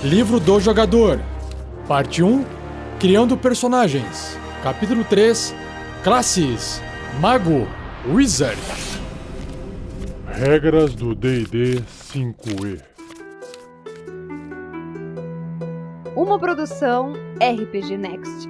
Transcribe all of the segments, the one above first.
Livro do Jogador. Parte 1. Criando personagens. Capítulo 3. Classes. Mago. Wizard. Regras do D&D 5e. Uma produção RPG Next.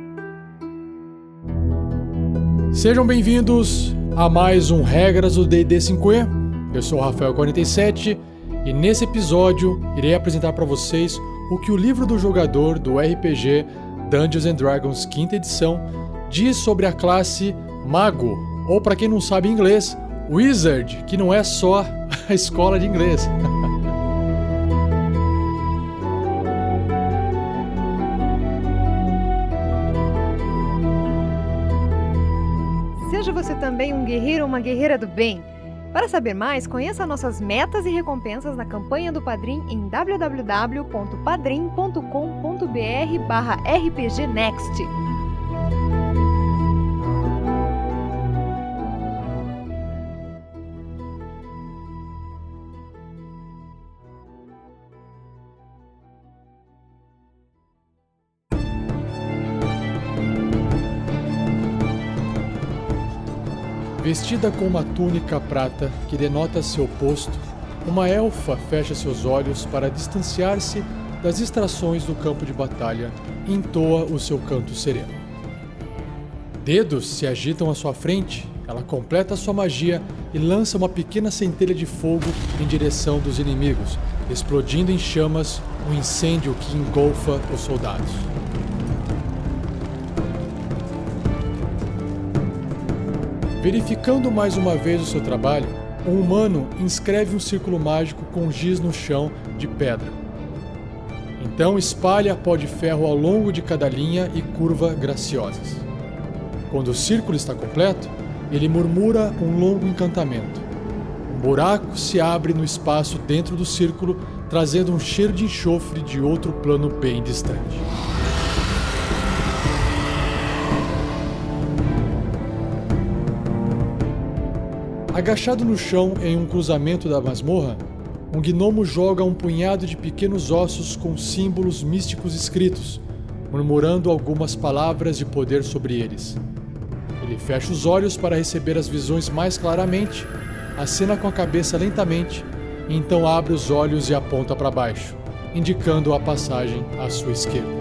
Sejam bem-vindos a mais um Regras do D&D 5e. Eu sou o Rafael47 e nesse episódio irei apresentar para vocês o que o livro do jogador do RPG Dungeons & Dragons 5ª edição diz sobre a classe Mago, ou para quem não sabe inglês, Wizard, que não é só a escola de inglês. Seja você também um guerreiro ou uma guerreira do bem. Para saber mais, conheça nossas metas e recompensas na campanha do Padrim em www.padrim.com.br/rpgnext. Vestida com uma túnica prata que denota seu posto, uma elfa fecha seus olhos para distanciar-se das distrações do campo de batalha e entoa o seu canto sereno. Dedos se agitam à sua frente, ela completa sua magia e lança uma pequena centelha de fogo em direção dos inimigos, explodindo em chamas um incêndio que engolfa os soldados. Verificando mais uma vez o seu trabalho, um humano inscreve um círculo mágico com giz no chão de pedra. Então espalha pó de ferro ao longo de cada linha e curva graciosas. Quando o círculo está completo, ele murmura um longo encantamento. Um buraco se abre no espaço dentro do círculo, trazendo um cheiro de enxofre de outro plano bem distante. Agachado no chão em um cruzamento da masmorra, um gnomo joga um punhado de pequenos ossos com símbolos místicos escritos, murmurando algumas palavras de poder sobre eles. Ele fecha os olhos para receber as visões mais claramente, acena com a cabeça lentamente, e então abre os olhos e aponta para baixo, indicando a passagem à sua esquerda.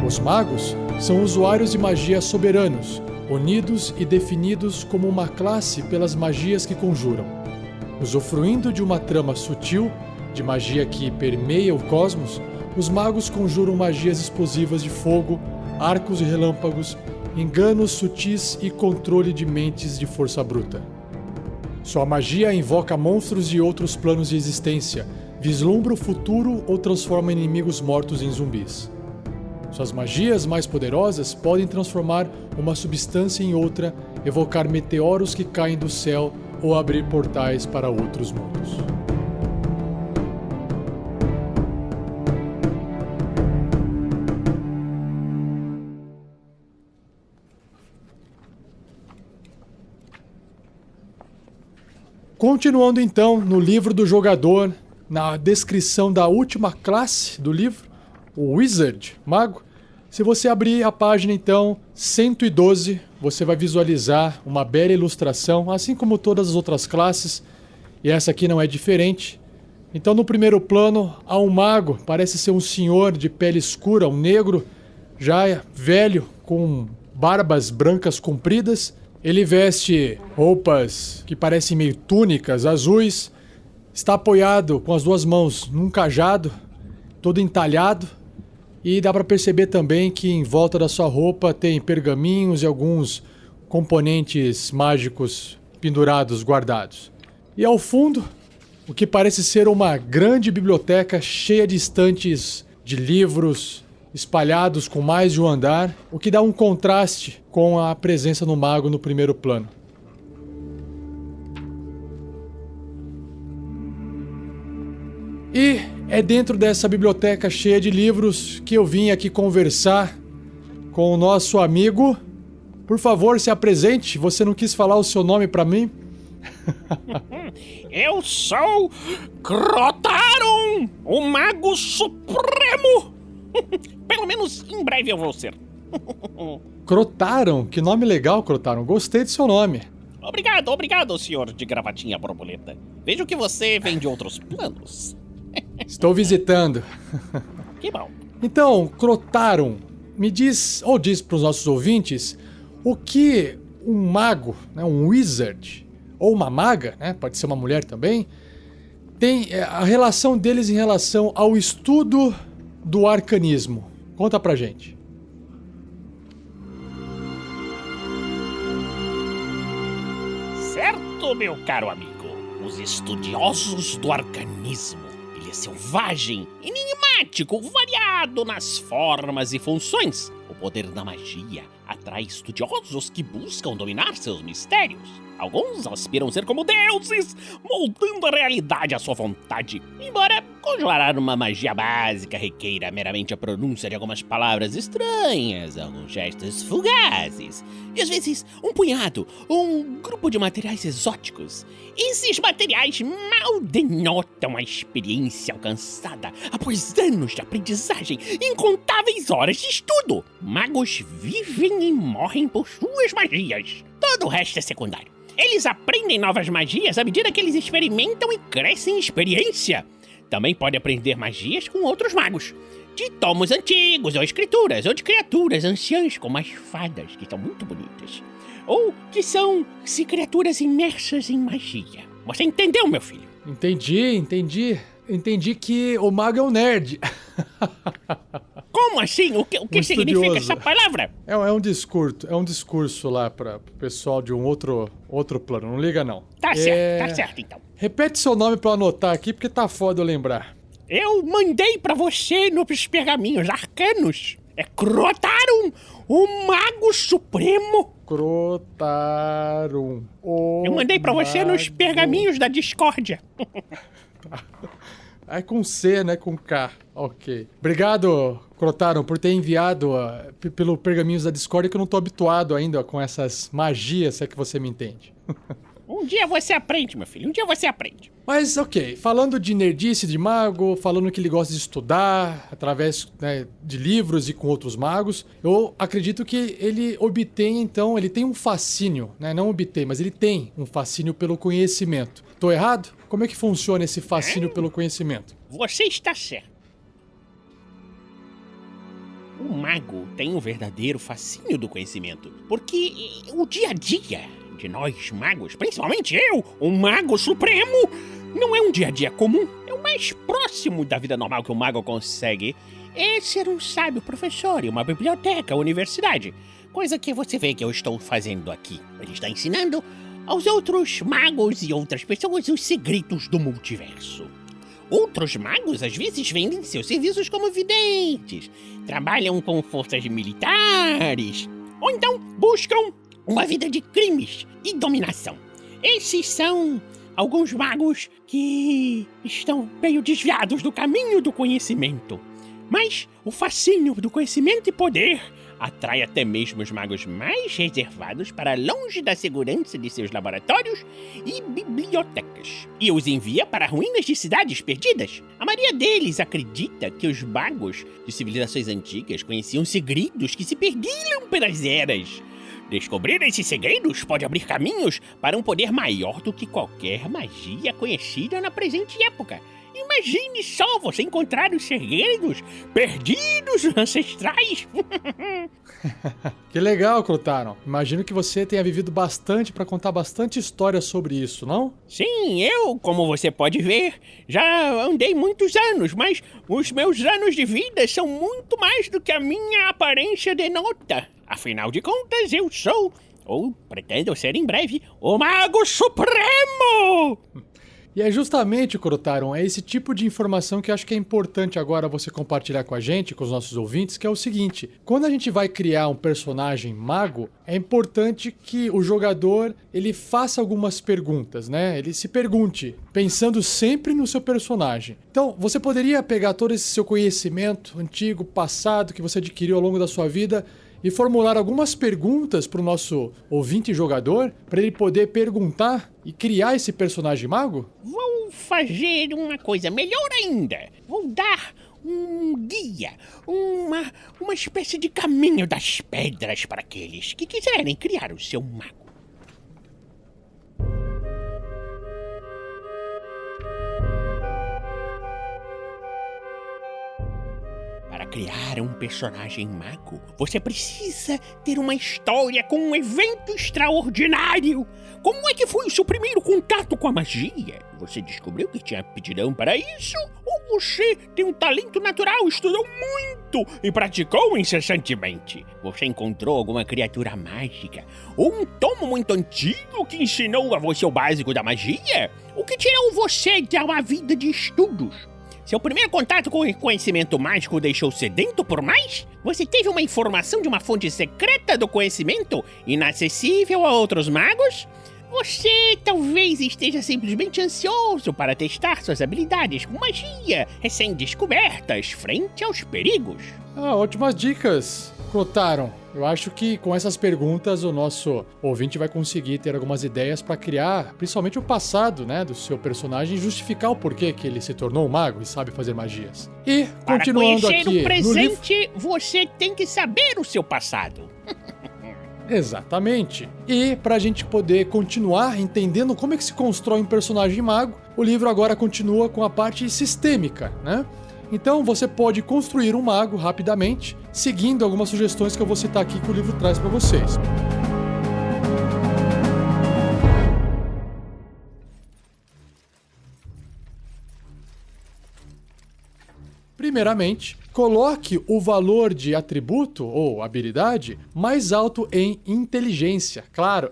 Os magos são usuários de magia soberanos, unidos e definidos como uma classe pelas magias que conjuram. Usufruindo de uma trama sutil, de magia que permeia o cosmos, os magos conjuram magias explosivas de fogo, arcos e relâmpagos, enganos sutis e controle de mentes de força bruta. Sua magia invoca monstros de outros planos de existência, vislumbra o futuro ou transforma inimigos mortos em zumbis. Suas magias mais poderosas podem transformar uma substância em outra, evocar meteoros que caem do céu ou abrir portais para outros mundos. Continuando então no livro do jogador, na descrição da última classe do livro, o Wizard, Mago. Se você abrir a página, então, 112, você vai visualizar uma bela ilustração, assim como todas as outras classes, e essa aqui não é diferente. Então, no primeiro plano, há um mago, parece ser um senhor de pele escura, um negro, já velho, com barbas brancas compridas. Ele veste roupas que parecem meio túnicas, azuis, está apoiado com as duas mãos num cajado, todo entalhado. E dá para perceber também que em volta da sua roupa tem pergaminhos e alguns componentes mágicos pendurados, guardados. E ao fundo, o que parece ser uma grande biblioteca cheia de estantes de livros espalhados com mais de um andar, o que dá um contraste com a presença do mago no primeiro plano. E é dentro dessa biblioteca cheia de livros que eu vim aqui conversar com o nosso amigo. Por favor, se apresente. Você não quis falar o seu nome para mim? Eu sou Crotaron, o Mago Supremo. Pelo menos em breve eu vou ser. Crotaron, que nome legal, Crotaron. Gostei do seu nome. Obrigado, senhor de gravatinha borboleta. Vejo que você vem de outros planos. Estou visitando. Que bom. Então, Crotaron, me diz, ou diz para os nossos ouvintes, o que um mago, né, um wizard, ou uma maga, né, pode ser uma mulher também, tem a relação deles em relação ao estudo do arcanismo. Conta pra gente. Certo, meu caro amigo. Os estudiosos do arcanismo. Ele é selvagem, enigmático, variado nas formas e funções. O poder da magia atrai estudiosos que buscam dominar seus mistérios. Alguns aspiram ser como deuses, moldando a realidade à sua vontade. Embora conjurar uma magia básica requeira meramente a pronúncia de algumas palavras estranhas, alguns gestos fugazes, e às vezes um punhado ou um grupo de materiais exóticos. Esses materiais mal denotam a experiência alcançada após anos de aprendizagem e incontáveis horas de estudo. Magos vivem e morrem por suas magias. Todo o resto é secundário. Eles aprendem novas magias à medida que eles experimentam e crescem em experiência. Também pode aprender magias com outros magos, de tomos antigos ou escrituras, ou de criaturas anciãs como as fadas, que são muito bonitas. Ou que são criaturas imersas em magia. Você entendeu, meu filho? Entendi que o mago é um nerd. Como assim? O que significa essa palavra? É um discurso lá para o pessoal de um outro plano, não liga não. Tá certo então. Repete seu nome para eu anotar aqui, porque tá foda eu lembrar. Eu mandei pra você nos pergaminhos arcanos. É Crotaron, o Mago Supremo. Crotaron. Eu mandei pra você nos pergaminhos da discórdia. É com C, né? Com K. Ok. Obrigado, Crotaron, por ter enviado pelo Pergaminhos da Discord, que eu não tô habituado ainda com essas magias, se é que você me entende. Um dia você aprende, meu filho. Um dia você aprende. Mas, ok. Falando de nerdice de mago, falando que ele gosta de estudar através, né, de livros e com outros magos, eu acredito que ele obtém, então, ele tem um fascínio, né? Não obtém, mas ele tem um fascínio pelo conhecimento. Tô errado? Como é que funciona esse fascínio pelo conhecimento? Você está certo. O mago tem um verdadeiro fascínio do conhecimento, porque o dia a dia de nós magos, principalmente eu, o Mago Supremo, não é um dia a dia comum. É o mais próximo da vida normal que o mago consegue é ser um sábio professor em uma biblioteca, universidade. Coisa que você vê que eu estou fazendo aqui. Ele está ensinando aos outros magos e outras pessoas os segredos do multiverso. Outros magos às vezes vendem seus serviços como videntes, trabalham com forças militares, ou então buscam uma vida de crimes e dominação. Esses são alguns magos que estão meio desviados do caminho do conhecimento. Mas o fascínio do conhecimento e poder atrai até mesmo os magos mais reservados para longe da segurança de seus laboratórios e bibliotecas, e os envia para ruínas de cidades perdidas. A maioria deles acredita que os magos de civilizações antigas conheciam segredos que se perdiam pelas eras. Descobrir esses segredos pode abrir caminhos para um poder maior do que qualquer magia conhecida na presente época. Imagine só você encontrar os segredos perdidos ancestrais. Que legal, Crotaron. Imagino que você tenha vivido bastante para contar bastante história sobre isso, não? Sim, eu, como você pode ver, já andei muitos anos, mas os meus anos de vida são muito mais do que a minha aparência denota. Afinal de contas, eu sou, ou pretendo ser em breve, o Mago Supremo! E é justamente, Crotaron, é esse tipo de informação que eu acho que é importante agora você compartilhar com a gente, com os nossos ouvintes, que é o seguinte: quando a gente vai criar um personagem mago, é importante que o jogador ele faça algumas perguntas, né? Ele se pergunte, pensando sempre no seu personagem. Então, você poderia pegar todo esse seu conhecimento antigo, passado, que você adquiriu ao longo da sua vida e formular algumas perguntas para o nosso ouvinte e jogador, para ele poder perguntar e criar esse personagem mago? Vou fazer uma coisa melhor ainda. Vou dar um guia, uma espécie de caminho das pedras para aqueles que quiserem criar o seu mago. Para criar um personagem mago, você precisa ter uma história com um evento extraordinário. Como é que foi o seu primeiro contato com a magia? Você descobriu que tinha aptidão para isso? Ou você tem um talento natural, estudou muito e praticou incessantemente? Você encontrou alguma criatura mágica? Ou um tomo muito antigo que ensinou a você o básico da magia? O que tirou você de uma vida de estudos? Seu primeiro contato com o conhecimento mágico deixou sedento por mais? Você teve uma informação de uma fonte secreta do conhecimento inacessível a outros magos? Você talvez esteja simplesmente ansioso para testar suas habilidades com magia recém-descobertas frente aos perigos. Ótimas dicas, Clotharon. Eu acho que com essas perguntas o nosso ouvinte vai conseguir ter algumas ideias para criar, principalmente o passado, né, do seu personagem e justificar o porquê que ele se tornou um mago e sabe fazer magias. E, continuando para aqui conhecer o presente, no livro... você tem que saber o seu passado. Exatamente. E para a gente poder continuar entendendo como é que se constrói um personagem mago, o livro agora continua com a parte sistêmica, né? Então você pode construir um mago rapidamente, seguindo algumas sugestões que eu vou citar aqui que o livro traz para vocês. Primeiramente, coloque o valor de atributo ou habilidade mais alto em inteligência, claro.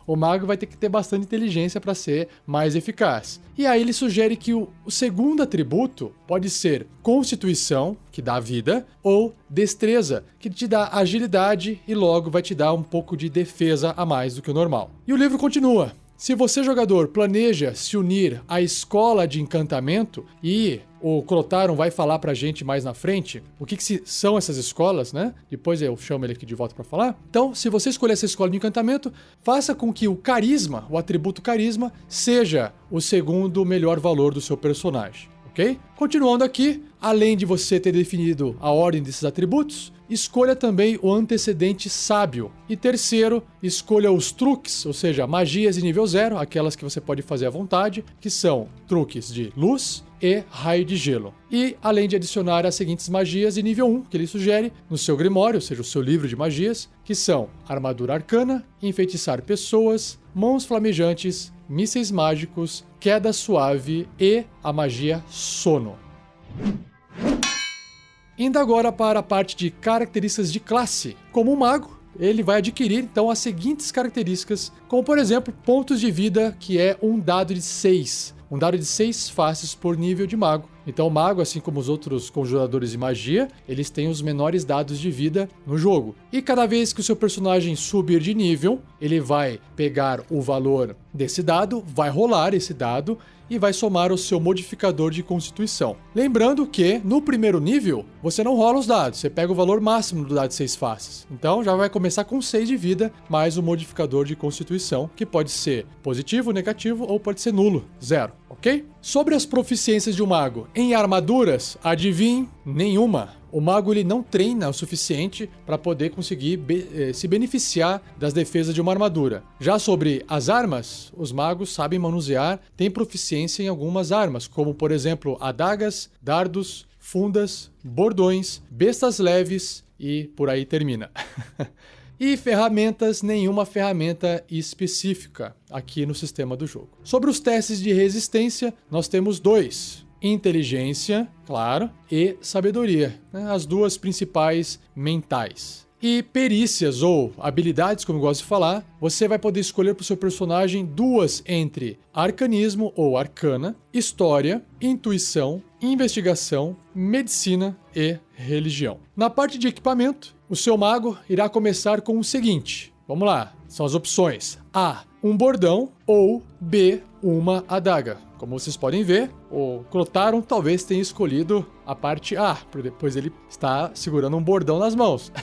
O mago vai ter que ter bastante inteligência para ser mais eficaz. E aí ele sugere que o segundo atributo pode ser constituição, que dá vida, ou destreza, que te dá agilidade e logo vai te dar um pouco de defesa a mais do que o normal. E o livro continua. Se você, jogador, planeja se unir à escola de encantamento, e o Clotharon vai falar pra gente mais na frente o que são essas escolas, né? Depois eu chamo ele aqui de volta pra falar. Então, se você escolher essa escola de encantamento, faça com que o carisma, o atributo carisma, seja o segundo melhor valor do seu personagem, ok? Continuando aqui, além de você ter definido a ordem desses atributos, escolha também o antecedente sábio. E terceiro, escolha os truques, ou seja, magias de nível 0, aquelas que você pode fazer à vontade, que são truques de luz e raio de gelo. E além de adicionar as seguintes magias de nível 1, que ele sugere no seu grimório, ou seja, o seu livro de magias, que são armadura arcana, enfeitiçar pessoas, mãos flamejantes, mísseis mágicos, queda suave e a magia sono. Indo agora para a parte de características de classe. Como um mago, ele vai adquirir então as seguintes características, como por exemplo, pontos de vida, que é um dado de 6. Um dado de 6 faces por nível de mago. Então o mago, assim como os outros conjuradores de magia, eles têm os menores dados de vida no jogo. E cada vez que o seu personagem subir de nível, ele vai pegar o valor desse dado, vai rolar esse dado e vai somar o seu modificador de constituição. Lembrando que no primeiro nível, você não rola os dados, você pega o valor máximo do dado de 6 faces. Então já vai começar com 6 de vida, mais o modificador de constituição, que pode ser positivo, negativo ou pode ser nulo, 0, ok? Sobre as proficiências de um mago em armaduras, adivinhe, nenhuma. O mago ele não treina o suficiente para poder conseguir se beneficiar das defesas de uma armadura. Já sobre as armas, os magos sabem manusear, têm proficiência em algumas armas, como por exemplo adagas, dardos, fundas, bordões, bestas leves e por aí termina. E ferramentas, nenhuma ferramenta específica aqui no sistema do jogo. Sobre os testes de resistência, nós temos 2. Inteligência, claro, e sabedoria, né? As duas principais mentais. E perícias ou habilidades, como eu gosto de falar, você vai poder escolher para o seu personagem 2 entre arcanismo ou arcana, história, intuição, investigação, medicina e religião. Na parte de equipamento, o seu mago irá começar com o seguinte: Vamos lá, são as opções. A, um bordão ou B, uma adaga. Como vocês podem ver, o Clotharon talvez tenha escolhido a parte A, pois ele está segurando um bordão nas mãos.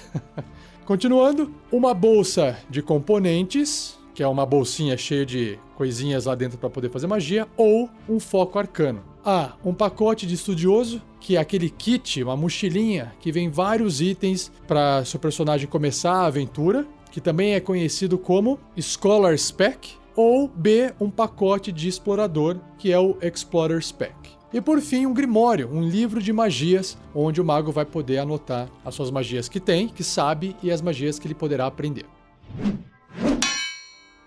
Continuando, uma bolsa de componentes, que é uma bolsinha cheia de coisinhas lá dentro para poder fazer magia, ou um foco arcano. A, um pacote de estudioso, que é aquele kit, uma mochilinha, que vem vários itens para seu personagem começar a aventura, que também é conhecido como Scholar's Pack, ou B, um pacote de explorador, que é o Explorer's Pack. E por fim, um grimório, um livro de magias, onde o mago vai poder anotar as suas magias que tem, que sabe, e as magias que ele poderá aprender.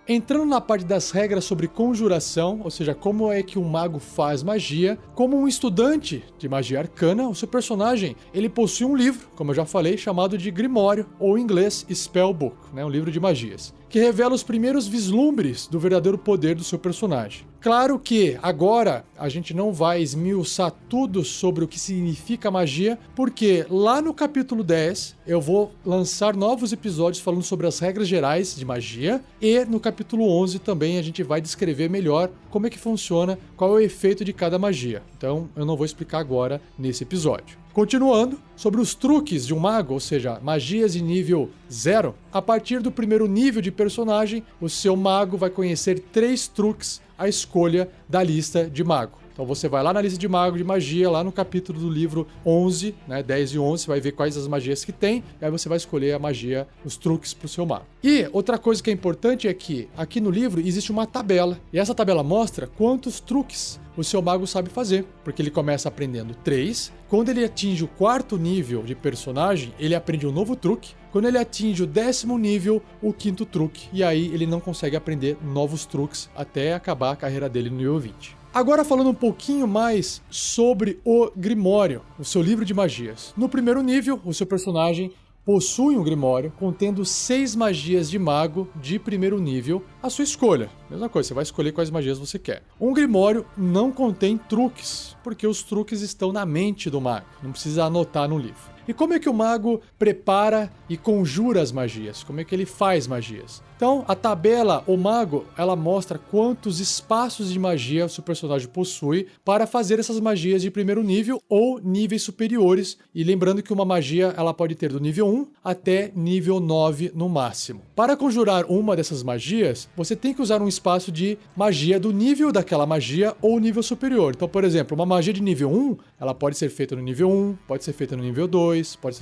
Entrando na parte das regras sobre conjuração, ou seja, como é que um mago faz magia, como um estudante de magia arcana, o seu personagem, ele possui um livro, como eu já falei, chamado de Grimório, ou em inglês Spellbook, né, um livro de magias, que revela os primeiros vislumbres do verdadeiro poder do seu personagem. Claro que agora a gente não vai esmiuçar tudo sobre o que significa magia, porque lá no capítulo 10 eu vou lançar novos episódios falando sobre as regras gerais de magia, e no capítulo 11 também a gente vai descrever melhor como é que funciona, qual é o efeito de cada magia. Então eu não vou explicar agora nesse episódio. Continuando, sobre os truques de um mago, ou seja, magias de nível 0, a partir do primeiro nível de personagem, o seu mago vai conhecer 3 truques à escolha da lista de mago. Então você vai lá na lista de mago de magia, lá no capítulo do livro 11, né, 10 e 11, você vai ver quais as magias que tem, e aí você vai escolher a magia, os truques para o seu mago. E outra coisa que é importante é que aqui no livro existe uma tabela, e essa tabela mostra quantos truques o seu mago sabe fazer, porque ele começa aprendendo 3, quando ele atinge o 4º nível de personagem, ele aprende um novo truque, quando ele atinge o 10º nível, o 5º truque, e aí ele não consegue aprender novos truques até acabar a carreira dele no nível 20. Agora falando um pouquinho mais sobre o Grimório, o seu livro de magias. No primeiro nível, o seu personagem possui um Grimório contendo 6 magias de mago de primeiro nível, à sua escolha. Mesma coisa, você vai escolher quais magias você quer. Um Grimório não contém truques, porque os truques estão na mente do mago, não precisa anotar no livro. E como é que o mago prepara e conjura as magias? Como é que ele faz magias? Então, a tabela, o mago, ela mostra quantos espaços de magia o seu personagem possui para fazer essas magias de primeiro nível ou níveis superiores. E lembrando que uma magia, ela pode ter do nível 1 até nível 9 no máximo. Para conjurar uma dessas magias, você tem que usar um espaço de magia do nível daquela magia ou nível superior. Então, por exemplo, uma magia de nível 1, ela pode ser feita no nível 1, pode ser feita no nível 2, pode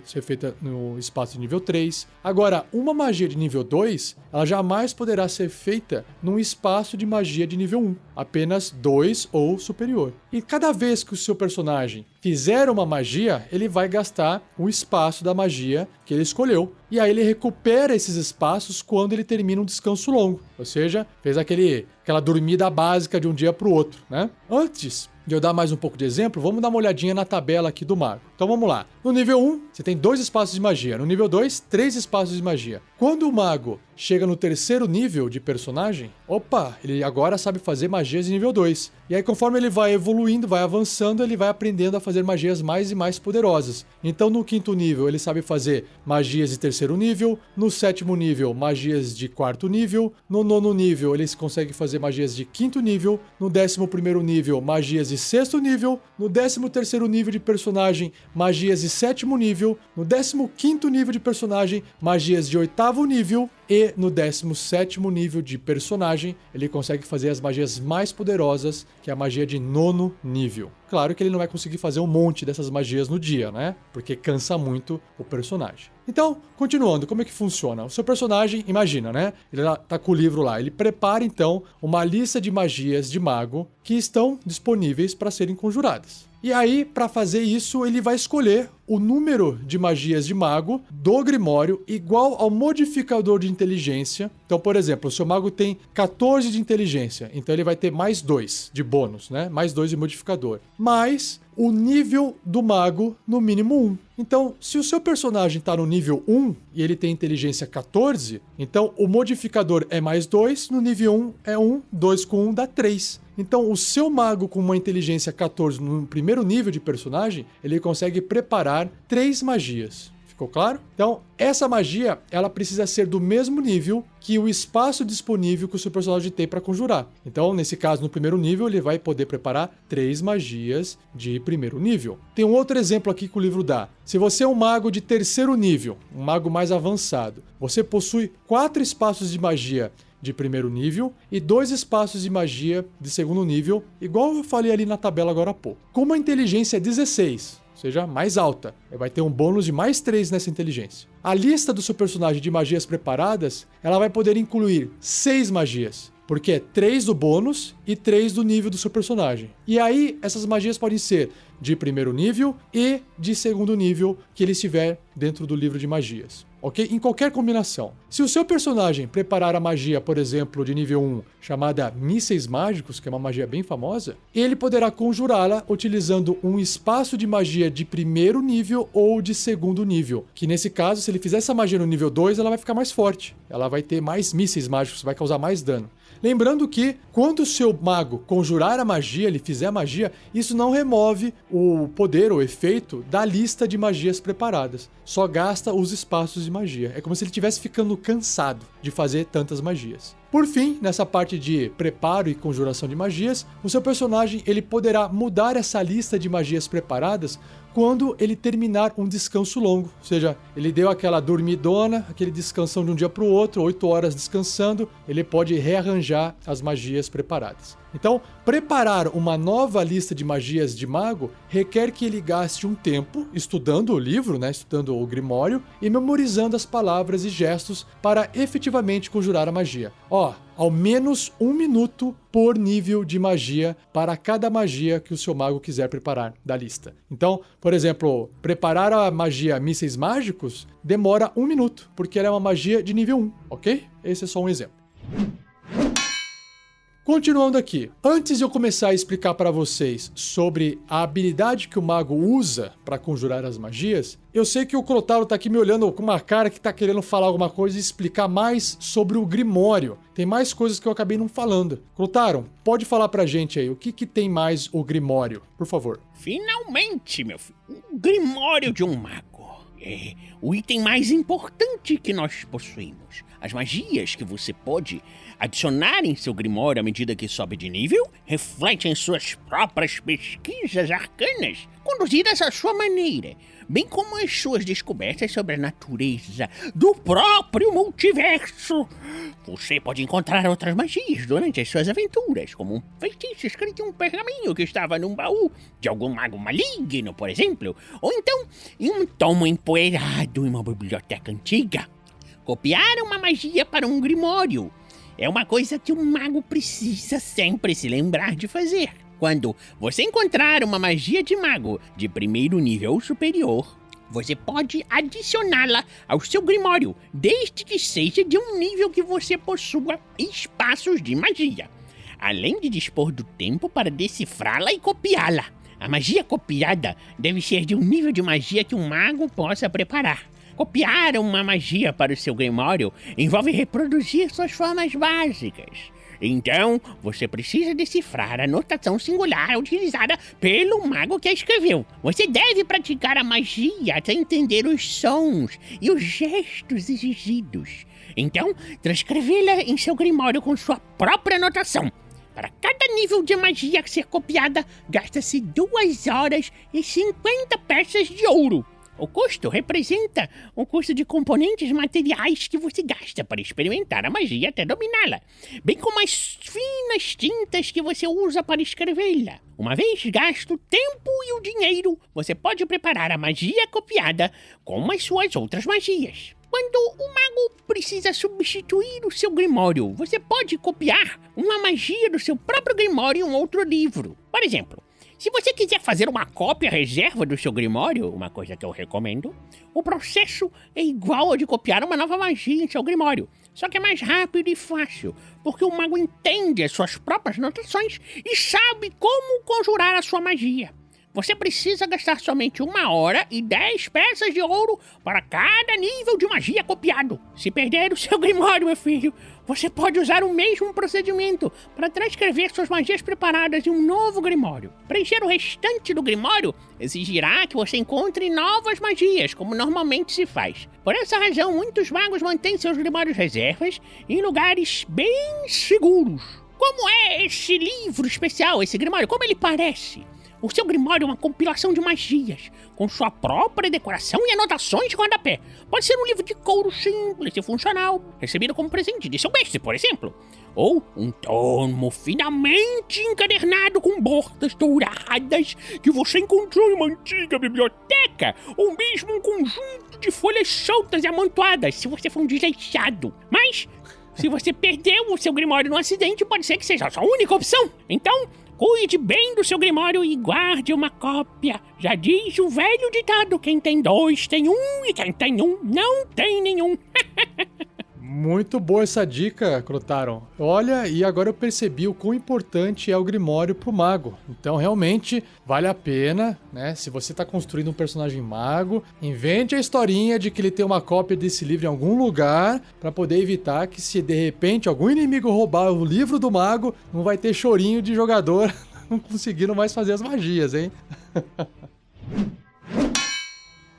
ser feita no espaço de nível 3. Agora, uma magia de nível 2, ela jamais poderá ser feita num espaço de magia de nível 1, apenas 2 ou superior. E cada vez que o seu personagem fizer uma magia, ele vai gastar o espaço da magia que ele escolheu. E aí ele recupera esses espaços quando ele termina um descanso longo. Ou seja, fez aquela dormida básica de um dia para o outro, né? Antes de eu dar mais um pouco de exemplo, vamos dar uma olhadinha na tabela aqui do mago. Então vamos lá. No nível 1, você tem 2 espaços de magia. No nível 2, 3 espaços de magia. Quando o mago chega no 3º nível de personagem, opa, ele agora sabe fazer magias de nível 2. E aí conforme ele vai evoluindo, vai avançando, ele vai aprendendo a fazer magias mais e mais poderosas. Então no 5º nível ele sabe fazer magias de 3º nível, no 7º nível magias de 4º nível, no 9º nível ele consegue fazer magias de 5º nível, no 11º nível magias de 6º nível, no 13º nível de personagem magias de 7º nível, no 15º nível de personagem magias de 8º nível, e no 17º nível de personagem, ele consegue fazer as magias mais poderosas, que é a magia de 9º nível. Claro que ele não vai conseguir fazer um monte dessas magias no dia, né? Porque cansa muito o personagem. Então, continuando, como é que funciona? O seu personagem, imagina, né? Ele tá com o livro lá. Ele prepara, então, uma lista de magias de mago que estão disponíveis para serem conjuradas. E aí, para fazer isso, ele vai escolher o número de magias de mago do Grimório igual ao modificador de inteligência. Então, por exemplo, o seu mago tem 14 de inteligência, então ele vai ter mais 2 de bônus, né? Mais 2 de modificador. Mais o nível do mago no mínimo 1. Então, se o seu personagem está no nível 1 e ele tem inteligência 14, então o modificador é mais 2, no nível 1 é 1, 2 com 1 dá 3. Então, o seu mago com uma inteligência 14 no primeiro nível de personagem, ele consegue preparar 3 magias. Ficou claro? Então, essa magia, ela precisa ser do mesmo nível que o espaço disponível que o seu personagem tem para conjurar. Então, nesse caso, no primeiro nível, ele vai poder preparar 3 magias de primeiro nível. Tem um outro exemplo aqui que o livro dá. Se você é um mago de terceiro nível, um mago mais avançado, você possui 4 espaços de magia de primeiro nível e 2 espaços de magia de segundo nível, igual eu falei ali na tabela agora há pouco. Como a inteligência é 16, ou seja, mais alta, vai ter um bônus de mais 3 nessa inteligência. A lista do seu personagem de magias preparadas, ela vai poder incluir 6 magias, porque é 3 do bônus e 3 do nível do seu personagem. E aí, essas magias podem ser de primeiro nível e de segundo nível que ele estiver dentro do livro de magias. Ok? Em qualquer combinação. Se o seu personagem preparar a magia, por exemplo, de nível 1, chamada Mísseis Mágicos, que é uma magia bem famosa, ele poderá conjurá-la utilizando um espaço de magia de primeiro nível ou de segundo nível. Que nesse caso, se ele fizer essa magia no nível 2, ela vai ficar mais forte. Ela vai ter mais mísseis mágicos, vai causar mais dano. Lembrando que, quando o seu mago conjurar a magia, ele fizer a magia, isso não remove o poder ou efeito da lista de magias preparadas. Só gasta os espaços de magia. É como se ele estivesse ficando cansado de fazer tantas magias. Por fim, nessa parte de preparo e conjuração de magias, o seu personagem ele poderá mudar essa lista de magias preparadas quando ele terminar um descanso longo. Ou seja, ele deu aquela dormidona, aquele descansão de um dia para o outro, 8 horas descansando, ele pode rearranjar as magias preparadas. Então, preparar uma nova lista de magias de mago requer que ele gaste um tempo estudando o livro, estudando o Grimório e memorizando as palavras e gestos para efetivamente conjurar a magia. Ao menos 1 minuto por nível de magia para cada magia que o seu mago quiser preparar da lista. Então, por exemplo, preparar a magia Mísseis Mágicos demora 1 minuto, porque ela é uma magia de nível 1, ok? Esse é só um exemplo. Continuando aqui, antes de eu começar a explicar para vocês sobre a habilidade que o mago usa para conjurar as magias, eu sei que o Crotaro tá aqui me olhando com uma cara que tá querendo falar alguma coisa e explicar mais sobre o Grimório. Tem mais coisas que eu acabei não falando. Crotaro, pode falar pra gente aí, o que tem mais o Grimório, por favor? Finalmente, meu filho, o Grimório de um mago. É o item mais importante que nós possuímos. As magias que você pode adicionar em seu Grimório à medida que sobe de nível refletem suas próprias pesquisas arcanas, conduzidas à sua maneira, bem como as suas descobertas sobre a natureza do próprio multiverso. Você pode encontrar outras magias durante as suas aventuras, como um feitiço escrito em um pergaminho que estava num baú de algum mago maligno, por exemplo, ou então em um tomo empoeirado em uma biblioteca antiga. Copiar uma magia para um Grimório é uma coisa que um mago precisa sempre se lembrar de fazer. Quando você encontrar uma magia de mago de primeiro nível superior, você pode adicioná-la ao seu Grimório, desde que seja de um nível que você possua espaços de magia, além de dispor do tempo para decifrá-la e copiá-la. A magia copiada deve ser de um nível de magia que um mago possa preparar. Copiar uma magia para o seu Grimório envolve reproduzir suas formas básicas. Então, você precisa decifrar a notação singular utilizada pelo mago que a escreveu. Você deve praticar a magia até entender os sons e os gestos exigidos. Então, transcrevê-la em seu Grimório com sua própria notação. Para cada nível de magia ser copiada, gasta-se 2 horas e 50 peças de ouro. O custo representa o custo de componentes materiais que você gasta para experimentar a magia até dominá-la, bem como as finas tintas que você usa para escrevê-la. Uma vez gasto o tempo e o dinheiro, você pode preparar a magia copiada com as suas outras magias. Quando o mago precisa substituir o seu Grimório, você pode copiar uma magia do seu próprio Grimório em um outro livro. Por exemplo, se você quiser fazer uma cópia reserva do seu Grimório, uma coisa que eu recomendo, o processo é igual ao de copiar uma nova magia em seu Grimório, só que é mais rápido e fácil, porque o mago entende as suas próprias notações e sabe como conjurar a sua magia. você precisa gastar somente 1 hora e 10 peças de ouro para cada nível de magia copiado. Se perder o seu Grimório, meu filho, você pode usar o mesmo procedimento para transcrever suas magias preparadas em um novo Grimório. Preencher o restante do Grimório exigirá que você encontre novas magias, como normalmente se faz. Por essa razão, muitos magos mantêm seus Grimórios reservas em lugares bem seguros. Como é esse livro especial, esse Grimório? Como ele parece? O seu Grimório é uma compilação de magias, com sua própria decoração e anotações de rodapé. Pode ser um livro de couro simples e funcional, recebido como presente de seu mestre, por exemplo. Ou um tomo finamente encadernado com bordas douradas que você encontrou em uma antiga biblioteca, ou mesmo um conjunto de folhas soltas e amontoadas, se você for um desleixado. Mas, se você perdeu o seu Grimório no acidente, pode ser que seja a sua única opção. Então, cuide bem do seu Grimório e guarde uma cópia. Já diz o velho ditado, quem tem 2 tem 1 e quem tem 1 não tem nenhum. Muito boa essa dica, Crotaro. Olha, e agora eu percebi o quão importante é o Grimório pro mago. Então, realmente, vale a pena, né? Se você tá construindo um personagem mago, invente a historinha de que ele tem uma cópia desse livro em algum lugar para poder evitar que, se de repente algum inimigo roubar o livro do mago, não vai ter chorinho de jogador não conseguindo mais fazer as magias, hein?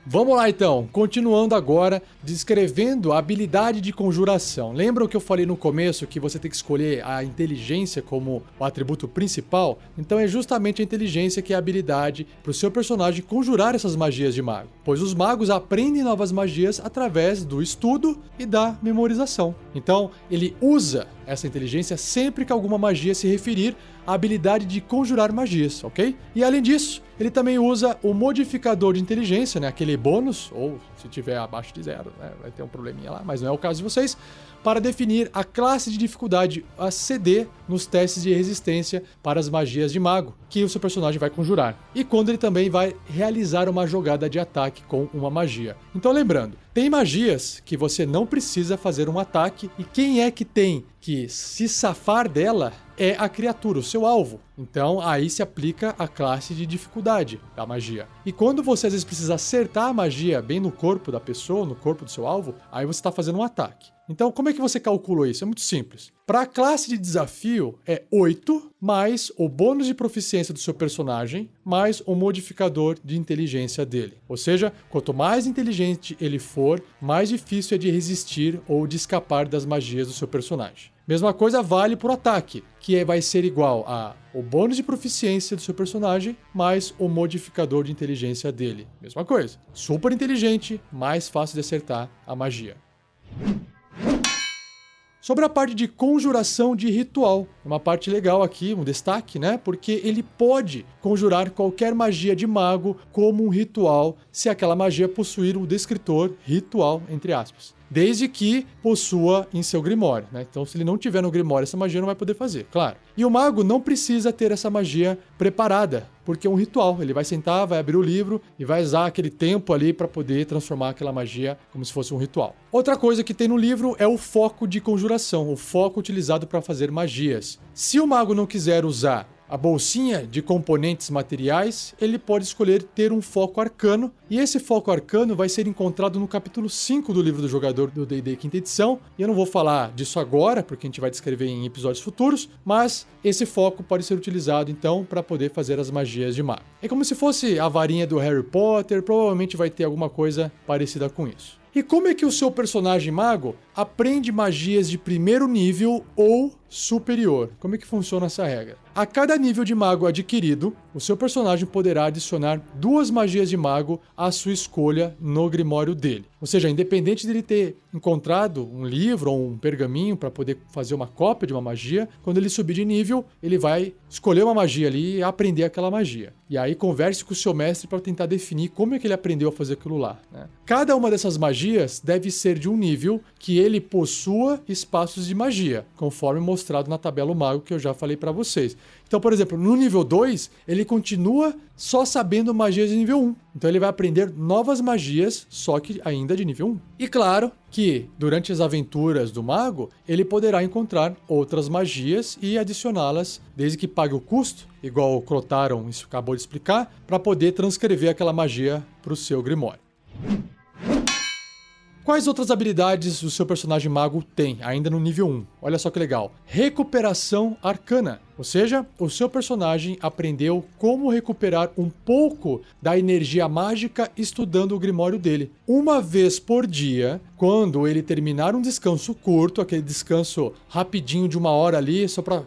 Vamos lá então, continuando agora, descrevendo a habilidade de conjuração. Lembra o que eu falei no começo, que você tem que escolher a inteligência como o atributo principal? Então é justamente a inteligência que é a habilidade para o seu personagem conjurar essas magias de mago. Pois os magos aprendem novas magias através do estudo e da memorização. Então ele usa essa inteligência sempre que alguma magia se referir à habilidade de conjurar magias, ok? E além disso, ele também usa o modificador de inteligência, né? Aquele bônus, ou se tiver abaixo de 0, né? Vai ter um probleminha lá, mas não é o caso de vocês, para definir a classe de dificuldade a CD nos testes de resistência para as magias de mago, que o seu personagem vai conjurar. E quando ele também vai realizar uma jogada de ataque com uma magia. Então lembrando, tem magias que você não precisa fazer um ataque, e quem é que tem que se safar dela é a criatura, o seu alvo. Então aí se aplica a classe de dificuldade da magia. E quando você às vezes precisa acertar a magia bem no corpo da pessoa, no corpo do seu alvo, aí você está fazendo um ataque. Então como é que você calcula isso? É muito simples. Para a classe de desafio é 8 mais o bônus de proficiência do seu personagem mais o modificador de inteligência dele. Ou seja, quanto mais inteligente ele for, mais difícil é de resistir ou de escapar das magias do seu personagem. Mesma coisa vale para o ataque, que vai ser igual a o bônus de proficiência do seu personagem mais o modificador de inteligência dele. Mesma coisa. Super inteligente, mais fácil de acertar a magia. Sobre a parte de conjuração de ritual, uma parte legal aqui, um destaque, né? Porque ele pode conjurar qualquer magia de mago como um ritual, se aquela magia possuir um descritor ritual, entre aspas. Desde que possua em seu Grimório, né? Então, se ele não tiver no Grimório, essa magia não vai poder fazer, claro. E o mago não precisa ter essa magia preparada, porque é um ritual. Ele vai sentar, vai abrir o livro e vai usar aquele tempo ali para poder transformar aquela magia como se fosse um ritual. Outra coisa que tem no livro é o foco de conjuração, o foco utilizado para fazer magias. Se o mago não quiser usar a bolsinha de componentes materiais, ele pode escolher ter um foco arcano, e esse foco arcano vai ser encontrado no capítulo 5 do livro do jogador do D&D 5ª edição, e eu não vou falar disso agora, porque a gente vai descrever em episódios futuros, mas esse foco pode ser utilizado então para poder fazer as magias de mago. É como se fosse a varinha do Harry Potter, provavelmente vai ter alguma coisa parecida com isso. E como é que o seu personagem mago aprende magias de primeiro nível ou superior? Como é que funciona essa regra? A cada nível de mago adquirido, o seu personagem poderá adicionar 2 magias de mago à sua escolha no Grimório dele. Ou seja, independente dele ter encontrado um livro ou um pergaminho para poder fazer uma cópia de uma magia, quando ele subir de nível, ele vai escolher uma magia ali e aprender aquela magia. E aí converse com o seu mestre para tentar definir como é que ele aprendeu a fazer aquilo lá, né? Cada uma dessas magias deve ser de um nível que ele possua espaços de magia, conforme mostrado mostrado na tabela Mago que eu já falei para vocês. Então, por exemplo, no nível 2, ele continua só sabendo magias de nível 1. Então ele vai aprender novas magias, só que ainda de nível 1. E claro que, durante as aventuras do mago, ele poderá encontrar outras magias e adicioná-las, desde que pague o custo, igual o Crotaron isso acabou de explicar, para poder transcrever aquela magia para o seu Grimório. Quais outras habilidades o seu personagem mago tem, ainda no nível 1? Olha só que legal. Recuperação arcana. Ou seja, o seu personagem aprendeu como recuperar um pouco da energia mágica estudando o Grimório dele. Uma vez por dia, quando ele terminar um descanso curto, aquele descanso rapidinho de 1 hora ali, só para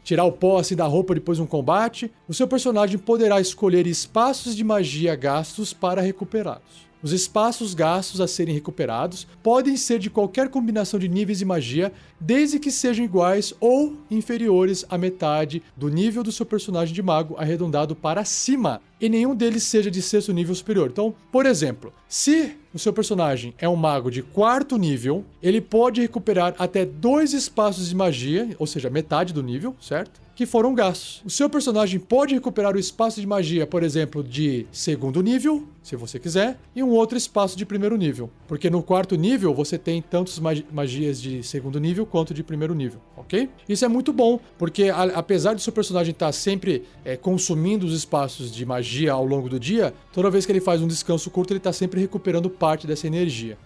tirar o pó assim da roupa depois de um combate, o seu personagem poderá escolher espaços de magia gastos para recuperá-los. Os espaços gastos a serem recuperados podem ser de qualquer combinação de níveis de magia, desde que sejam iguais ou inferiores à metade do nível do seu personagem de mago arredondado para cima, e nenhum deles seja de 6º nível superior. Então, por exemplo, se o seu personagem é um mago de 4º nível, ele pode recuperar até 2 espaços de magia, ou seja, metade do nível, certo? Que foram gastos. O seu personagem pode recuperar o espaço de magia, por exemplo, de 2º nível, se você quiser, e um outro espaço de 1º nível. Porque no 4º nível você tem tantos magias de 2º nível quanto de 1º nível, ok? Isso é muito bom, porque apesar do seu personagem estar sempre consumindo os espaços de magia ao longo do dia, toda vez que ele faz um descanso curto, ele está sempre recuperando parte dessa energia.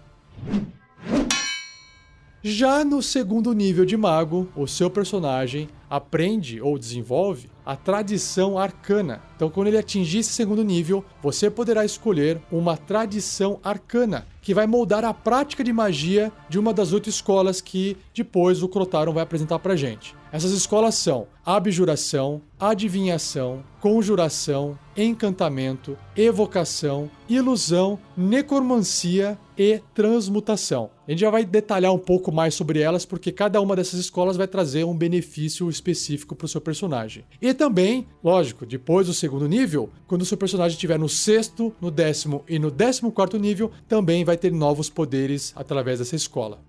Já no 2º nível de mago, o seu personagem aprende ou desenvolve a tradição arcana. Então, quando ele atingir esse 2º nível, você poderá escolher uma tradição arcana, que vai moldar a prática de magia de uma das 8 escolas que depois o Crotaron vai apresentar pra gente. Essas escolas são abjuração, adivinhação, conjuração, encantamento, evocação, ilusão, necromancia e transmutação. A gente já vai detalhar um pouco mais sobre elas, porque cada uma dessas escolas vai trazer um benefício específico para o seu personagem. E também, lógico, depois do 2º nível, quando o seu personagem estiver no 6º, no 10º e no 14º nível, também vai ter novos poderes através dessa escola.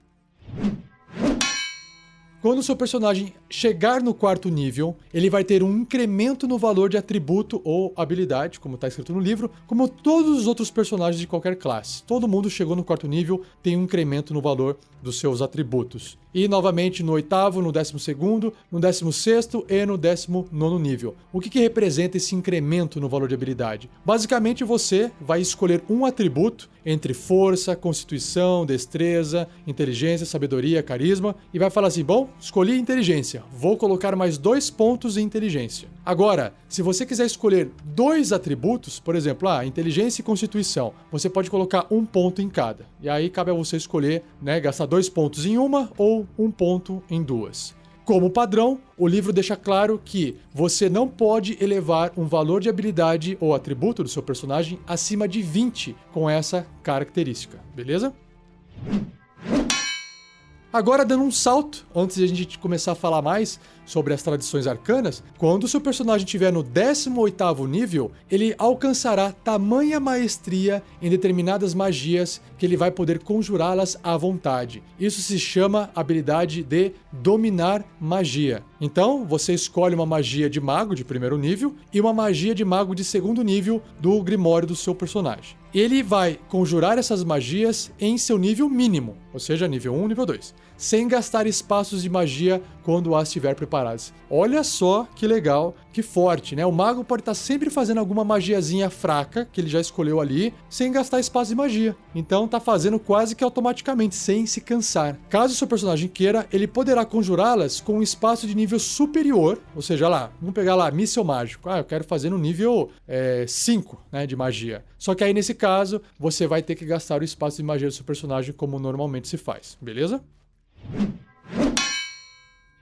Quando o seu personagem chegar no 4º nível, ele vai ter um incremento no valor de atributo ou habilidade, como está escrito no livro, como todos os outros personagens de qualquer classe. Todo mundo chegou no 4º nível, tem um incremento no valor dos seus atributos. E novamente no 8º, no 12º, no 16º e no 19º nível. O que representa esse incremento no valor de habilidade? Basicamente você vai escolher um atributo entre força, constituição, destreza, inteligência, sabedoria, carisma e vai falar assim, bom, escolhi inteligência, vou colocar mais 2 pontos em inteligência. Agora, se você quiser escolher 2 atributos, por exemplo, inteligência e constituição, você pode colocar 1 ponto em cada. E aí cabe a você escolher, gastar 2 pontos em uma ou 1 ponto em 2. Como padrão, o livro deixa claro que você não pode elevar um valor de habilidade ou atributo do seu personagem acima de 20 com essa característica, beleza? Agora, dando um salto, antes de a gente começar a falar mais sobre as tradições arcanas, quando o seu personagem estiver no 18º nível, ele alcançará tamanha maestria em determinadas magias que ele vai poder conjurá-las à vontade. Isso se chama habilidade de dominar magia. Então, você escolhe uma magia de mago de 1º nível e uma magia de mago de 2º nível do Grimório do seu personagem. Ele vai conjurar essas magias em seu nível mínimo, ou seja, nível 1, nível 2, sem gastar espaços de magia quando as estiver preparadas. Olha só que legal, que forte, né? O mago pode estar sempre fazendo alguma magiazinha fraca, que ele já escolheu ali, sem gastar espaço de magia. Então tá fazendo quase que automaticamente, sem se cansar. Caso o seu personagem queira, ele poderá conjurá-las com um espaço de nível superior, ou seja, vamos pegar lá, míssil mágico. Eu quero fazer no nível 5, né, de magia. Só que aí, nesse caso, você vai ter que gastar o espaço de magia do seu personagem como normalmente se faz, beleza?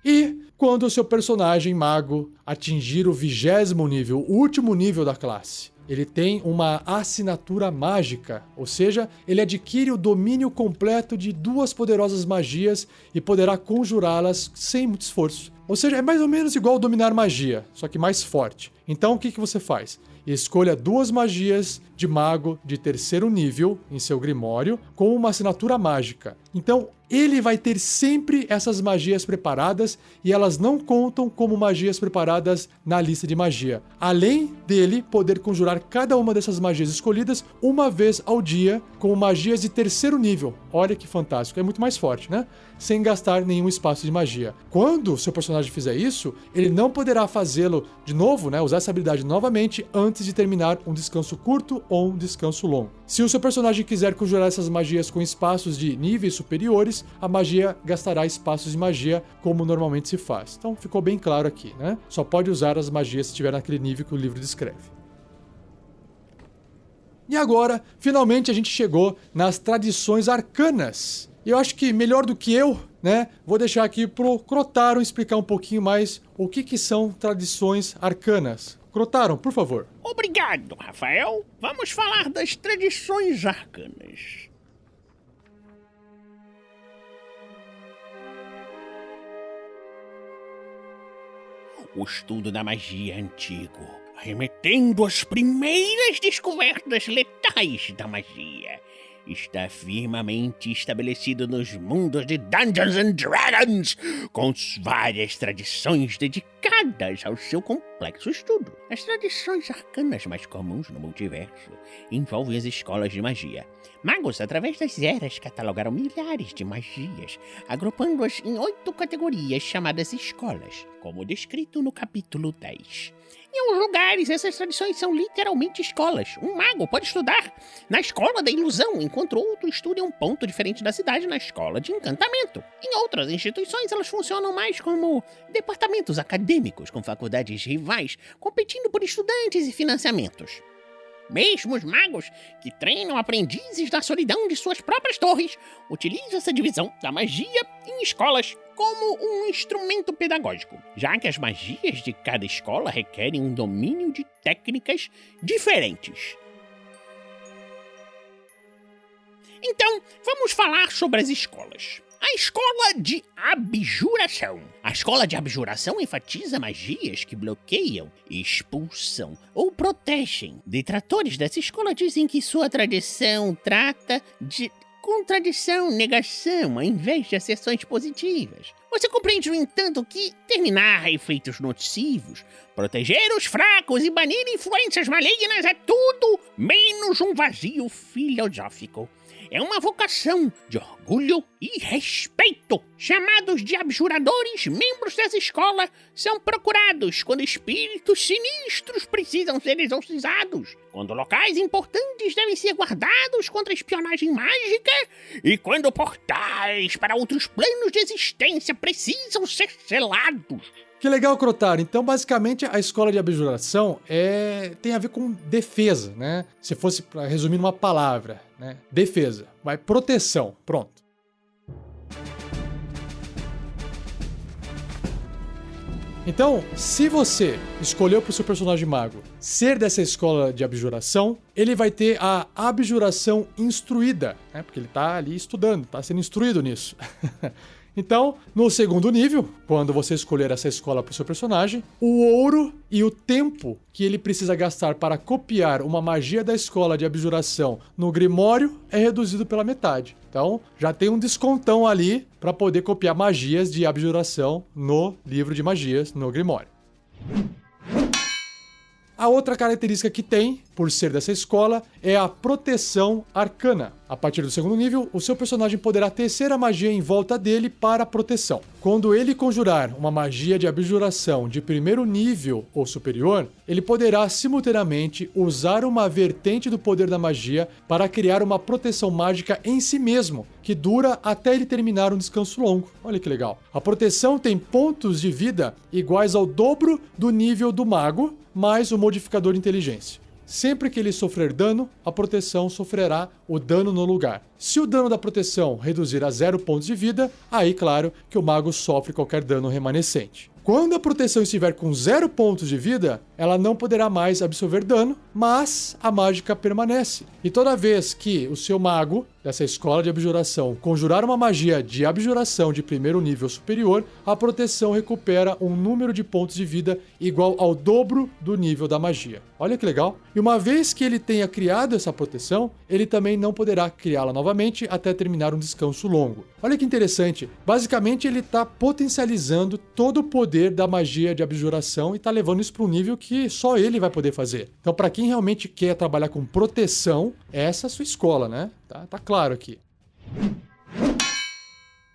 E quando o seu personagem mago atingir o 20º nível, o último nível da classe, ele tem uma assinatura mágica, ou seja, ele adquire o domínio completo de 2 poderosas magias e poderá conjurá-las sem muito esforço. Ou seja, é mais ou menos igual dominar magia, só que mais forte. Então o que você faz? Escolha 2 magias de mago de 3º nível em seu Grimório com uma assinatura mágica. Então, ele vai ter sempre essas magias preparadas e elas não contam como magias preparadas na lista de magia. Além dele poder conjurar cada uma dessas magias escolhidas uma vez ao dia, como magias de terceiro nível. Olha que fantástico, é muito mais forte, né? Sem gastar nenhum espaço de magia. Quando o seu personagem fizer isso, ele não poderá fazê-lo de novo, né? Usar essa habilidade novamente antes de terminar um descanso curto ou um descanso longo. Se o seu personagem quiser conjurar essas magias com espaços de níveis superiores, a magia gastará espaços de magia como normalmente se faz. Então ficou bem claro aqui, né? Só pode usar as magias se estiver naquele nível que o livro descreve. E agora, finalmente a gente chegou nas tradições arcanas. E eu acho que melhor do que eu, né, vou deixar aqui pro Crotaro explicar um pouquinho mais o que são tradições arcanas. Crotaro, por favor. Obrigado, Rafael. Vamos falar das tradições arcanas. O estudo da magia é antigo, remetendo às primeiras descobertas letais da magia. Está firmemente estabelecido nos mundos de Dungeons and Dragons, com várias tradições dedicadas ao seu complexo estudo. As tradições arcanas mais comuns no multiverso envolvem as escolas de magia. Magos, através das eras, catalogaram milhares de magias, agrupando-as em 8 categorias chamadas escolas, como descrito no capítulo 10. Em alguns lugares, essas tradições são literalmente escolas. Um mago pode estudar na escola da ilusão, enquanto outro estuda em um ponto diferente da cidade na escola de encantamento. Em outras instituições, elas funcionam mais como departamentos acadêmicos, com faculdades rivais, competindo por estudantes e financiamentos. Mesmo os magos, que treinam aprendizes na solidão de suas próprias torres, utilizam essa divisão da magia em escolas como um instrumento pedagógico, já que as magias de cada escola requerem um domínio de técnicas diferentes. Então, vamos falar sobre as escolas. A escola de abjuração. A escola de abjuração enfatiza magias que bloqueiam, expulsam ou protegem. Detratores dessa escola dizem que sua tradição trata de contradição, negação, ao invés de asserções positivas. Você compreende, no entanto, que terminar efeitos nocivos, proteger os fracos e banir influências malignas é tudo menos um vazio filosófico. É uma vocação de orgulho e respeito. Chamados de abjuradores, membros dessa escola são procurados quando espíritos sinistros precisam ser exorcizados, quando locais importantes devem ser guardados contra espionagem mágica e quando portais para outros planos de existência precisam ser selados. Que legal, Crotaro. Então, basicamente, a escola de abjuração tem a ver com defesa, né? Se fosse para resumir numa palavra, né? Defesa. Vai, proteção. Pronto. Então, se você escolheu para o seu personagem mago ser dessa escola de abjuração, ele vai ter a abjuração instruída, né? Porque ele está ali estudando, está sendo instruído nisso. Então, no segundo nível, quando você escolher essa escola para o seu personagem, o ouro e o tempo que ele precisa gastar para copiar uma magia da escola de abjuração no Grimório é reduzido pela metade. Então, já tem um descontão ali para poder copiar magias de abjuração no livro de magias, no Grimório. A outra característica que tem, por ser dessa escola, é a proteção arcana. A partir do segundo nível, o seu personagem poderá tecer a magia em volta dele para proteção. Quando ele conjurar uma magia de abjuração de primeiro nível ou superior, ele poderá simultaneamente usar uma vertente do poder da magia para criar uma proteção mágica em si mesmo, que dura até ele terminar um descanso longo. Olha que legal. A proteção tem pontos de vida iguais ao dobro do nível do mago, mais o modificador de inteligência. Sempre que ele sofrer dano, a proteção sofrerá o dano no lugar. Se o dano da proteção reduzir a 0 pontos de vida, aí claro que o mago sofre qualquer dano remanescente. Quando a proteção estiver com 0 pontos de vida, ela não poderá mais absorver dano, mas a mágica permanece. E toda vez que o seu mago, dessa escola de abjuração, conjurar uma magia de abjuração de primeiro nível superior, a proteção recupera um número de pontos de vida igual ao dobro do nível da magia. Olha que legal. E uma vez que ele tenha criado essa proteção, ele também não poderá criá-la novamente novamente até terminar um descanso longo. Olha que interessante, basicamente ele está potencializando todo o poder da magia de abjuração e está levando isso para um nível que só ele vai poder fazer. Então, para quem realmente quer trabalhar com proteção, essa é a sua escola, né? Tá claro aqui.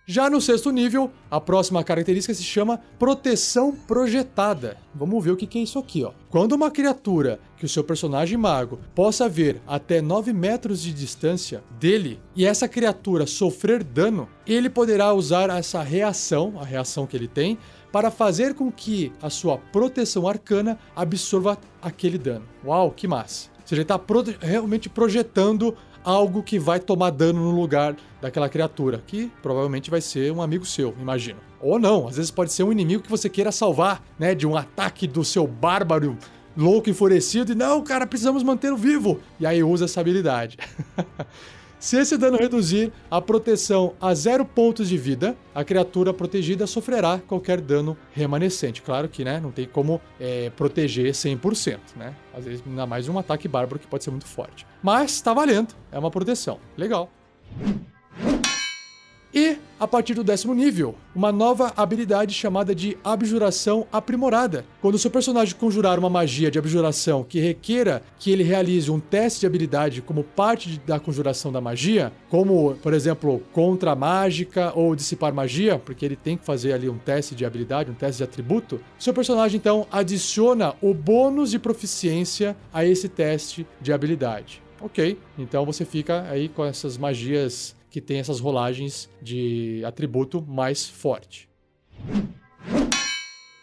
Já no 6º nível, a próxima característica se chama Proteção Projetada. Vamos ver o que é isso aqui, ó. Quando uma criatura que o seu personagem mago possa ver até 9 metros de distância dele e essa criatura sofrer dano, ele poderá usar essa reação, a reação que ele tem, para fazer com que a sua proteção arcana absorva aquele dano. Uau, que massa! Ou seja, ele está realmente projetando algo que vai tomar dano no lugar daquela criatura, que provavelmente vai ser um amigo seu, imagino. Ou não, às vezes pode ser um inimigo que você queira salvar, né, de um ataque do seu bárbaro louco, enfurecido, e não, cara, precisamos mantê-lo vivo. E aí usa essa habilidade. Se esse dano reduzir a proteção a 0 pontos de vida, a criatura protegida sofrerá qualquer dano remanescente. Claro que, né, não tem como proteger 100%, né? Às vezes, ainda mais um ataque bárbaro que pode ser muito forte. Mas tá valendo, é uma proteção. Legal. E, a partir do 10º nível, uma nova habilidade chamada de Abjuração Aprimorada. Quando o seu personagem conjurar uma magia de abjuração que requeira que ele realize um teste de habilidade como parte da conjuração da magia, como, por exemplo, contra mágica ou dissipar magia, porque ele tem que fazer ali um teste de habilidade, um teste de atributo, seu personagem, então, adiciona o bônus de proficiência a esse teste de habilidade. Ok, então você fica aí com essas magias que tem essas rolagens de atributo mais forte.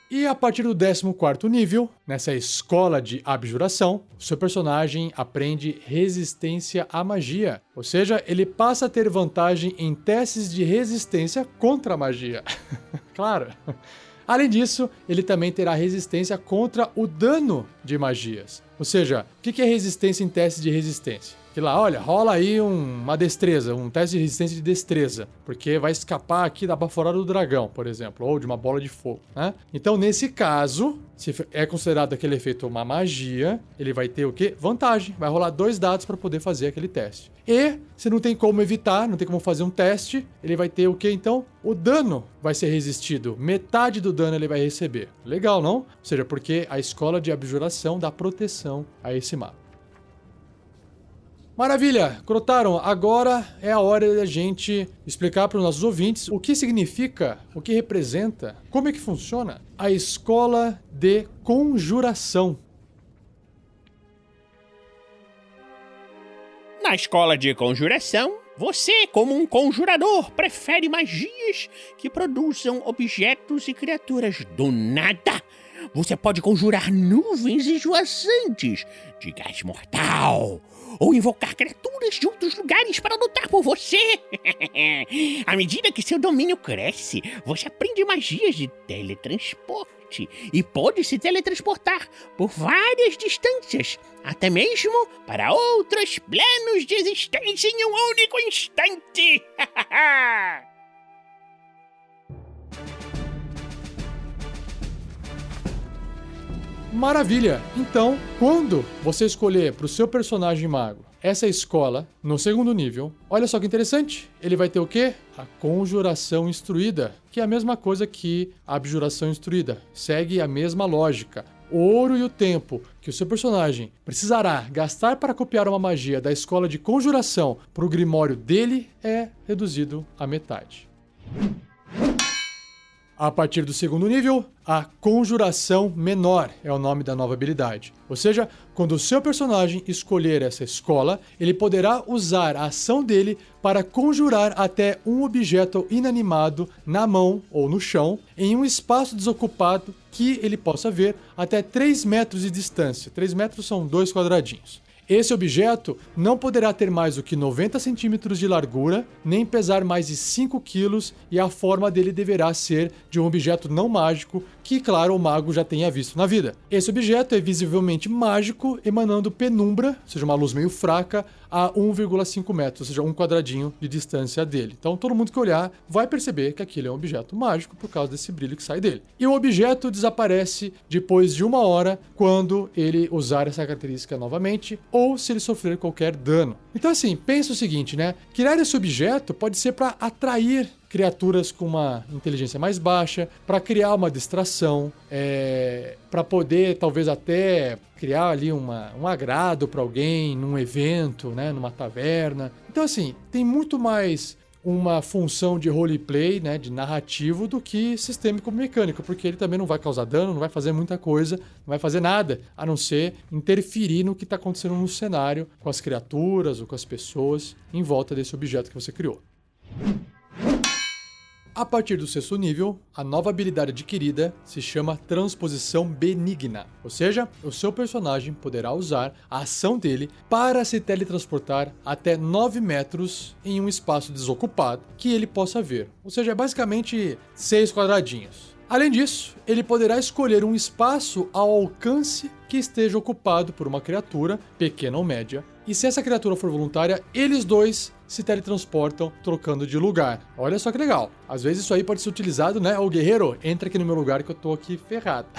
E a partir do 14º nível, nessa escola de abjuração, seu personagem aprende resistência à magia. Ou seja, ele passa a ter vantagem em testes de resistência contra a magia. Claro! Além disso, ele também terá resistência contra o dano de magias. Ou seja, o que é resistência em testes de resistência? Que lá, olha, rola aí uma destreza, um teste de resistência de destreza, porque vai escapar aqui da baforada do dragão, por exemplo, ou de uma bola de fogo, né? Então, nesse caso, se é considerado aquele efeito uma magia, ele vai ter o quê? Vantagem, vai rolar 2 dados para poder fazer aquele teste. E, se não tem como evitar, não tem como fazer um teste, ele vai ter o quê, então? O dano vai ser resistido, metade do dano ele vai receber. Legal, não? Ou seja, porque a escola de abjuração dá proteção a esse mago. Maravilha, Crotaro, agora é a hora da gente explicar para os nossos ouvintes o que significa, o que representa, como é que funciona a escola de conjuração. Na escola de conjuração, você, como um conjurador, prefere magias que produzam objetos e criaturas do nada. Você pode conjurar nuvens esvoaçantes de gás mortal, ou invocar criaturas de outros lugares para lutar por você. À medida que seu domínio cresce, você aprende magias de teletransporte e pode se teletransportar por várias distâncias, até mesmo para outros planos de existência em um único instante. Maravilha! Então, quando você escolher para o seu personagem mago essa escola, no 2º nível, olha só que interessante, ele vai ter o quê? A conjuração instruída, que é a mesma coisa que a abjuração instruída, segue a mesma lógica. O ouro e o tempo que o seu personagem precisará gastar para copiar uma magia da escola de conjuração para o grimório dele é reduzido à metade. A partir do 2º nível, a Conjuração Menor é o nome da nova habilidade. Ou seja, quando o seu personagem escolher essa escola, ele poderá usar a ação dele para conjurar até um objeto inanimado na mão ou no chão, em um espaço desocupado que ele possa ver até 3 metros de distância. 3 metros são 2 quadradinhos. Esse objeto não poderá ter mais do que 90 centímetros de largura, nem pesar mais de 5 quilos, e a forma dele deverá ser de um objeto não mágico que, claro, o mago já tenha visto na vida. Esse objeto é visivelmente mágico, emanando penumbra, ou seja, uma luz meio fraca, a 1,5 metros, ou seja, um quadradinho de distância dele. Então, todo mundo que olhar vai perceber que aquilo é um objeto mágico por causa desse brilho que sai dele. E o objeto desaparece depois de 1 hora, quando ele usar essa característica novamente, ou se ele sofrer qualquer dano. Então assim, pensa o seguinte, né? Criar esse objeto pode ser para atrair criaturas com uma inteligência mais baixa, para criar uma distração, para poder talvez até criar ali um agrado para alguém num evento, né? Numa taverna. Então assim, tem muito mais uma função de roleplay, né, de narrativo, do que sistêmico mecânico, porque ele também não vai causar dano, não vai fazer muita coisa, não vai fazer nada, a não ser interferir no que está acontecendo no cenário, com as criaturas ou com as pessoas em volta desse objeto que você criou. A partir do 6º nível, a nova habilidade adquirida se chama Transposição Benigna, ou seja, o seu personagem poderá usar a ação dele para se teletransportar até 9 metros em um espaço desocupado que ele possa ver, ou seja, é basicamente 6 quadradinhos. Além disso, ele poderá escolher um espaço ao alcance que esteja ocupado por uma criatura, pequena ou média, e se essa criatura for voluntária, eles dois se teletransportam trocando de lugar. Olha só que legal. Às vezes isso aí pode ser utilizado, né? Ô guerreiro, entra aqui no meu lugar que eu tô aqui ferrado.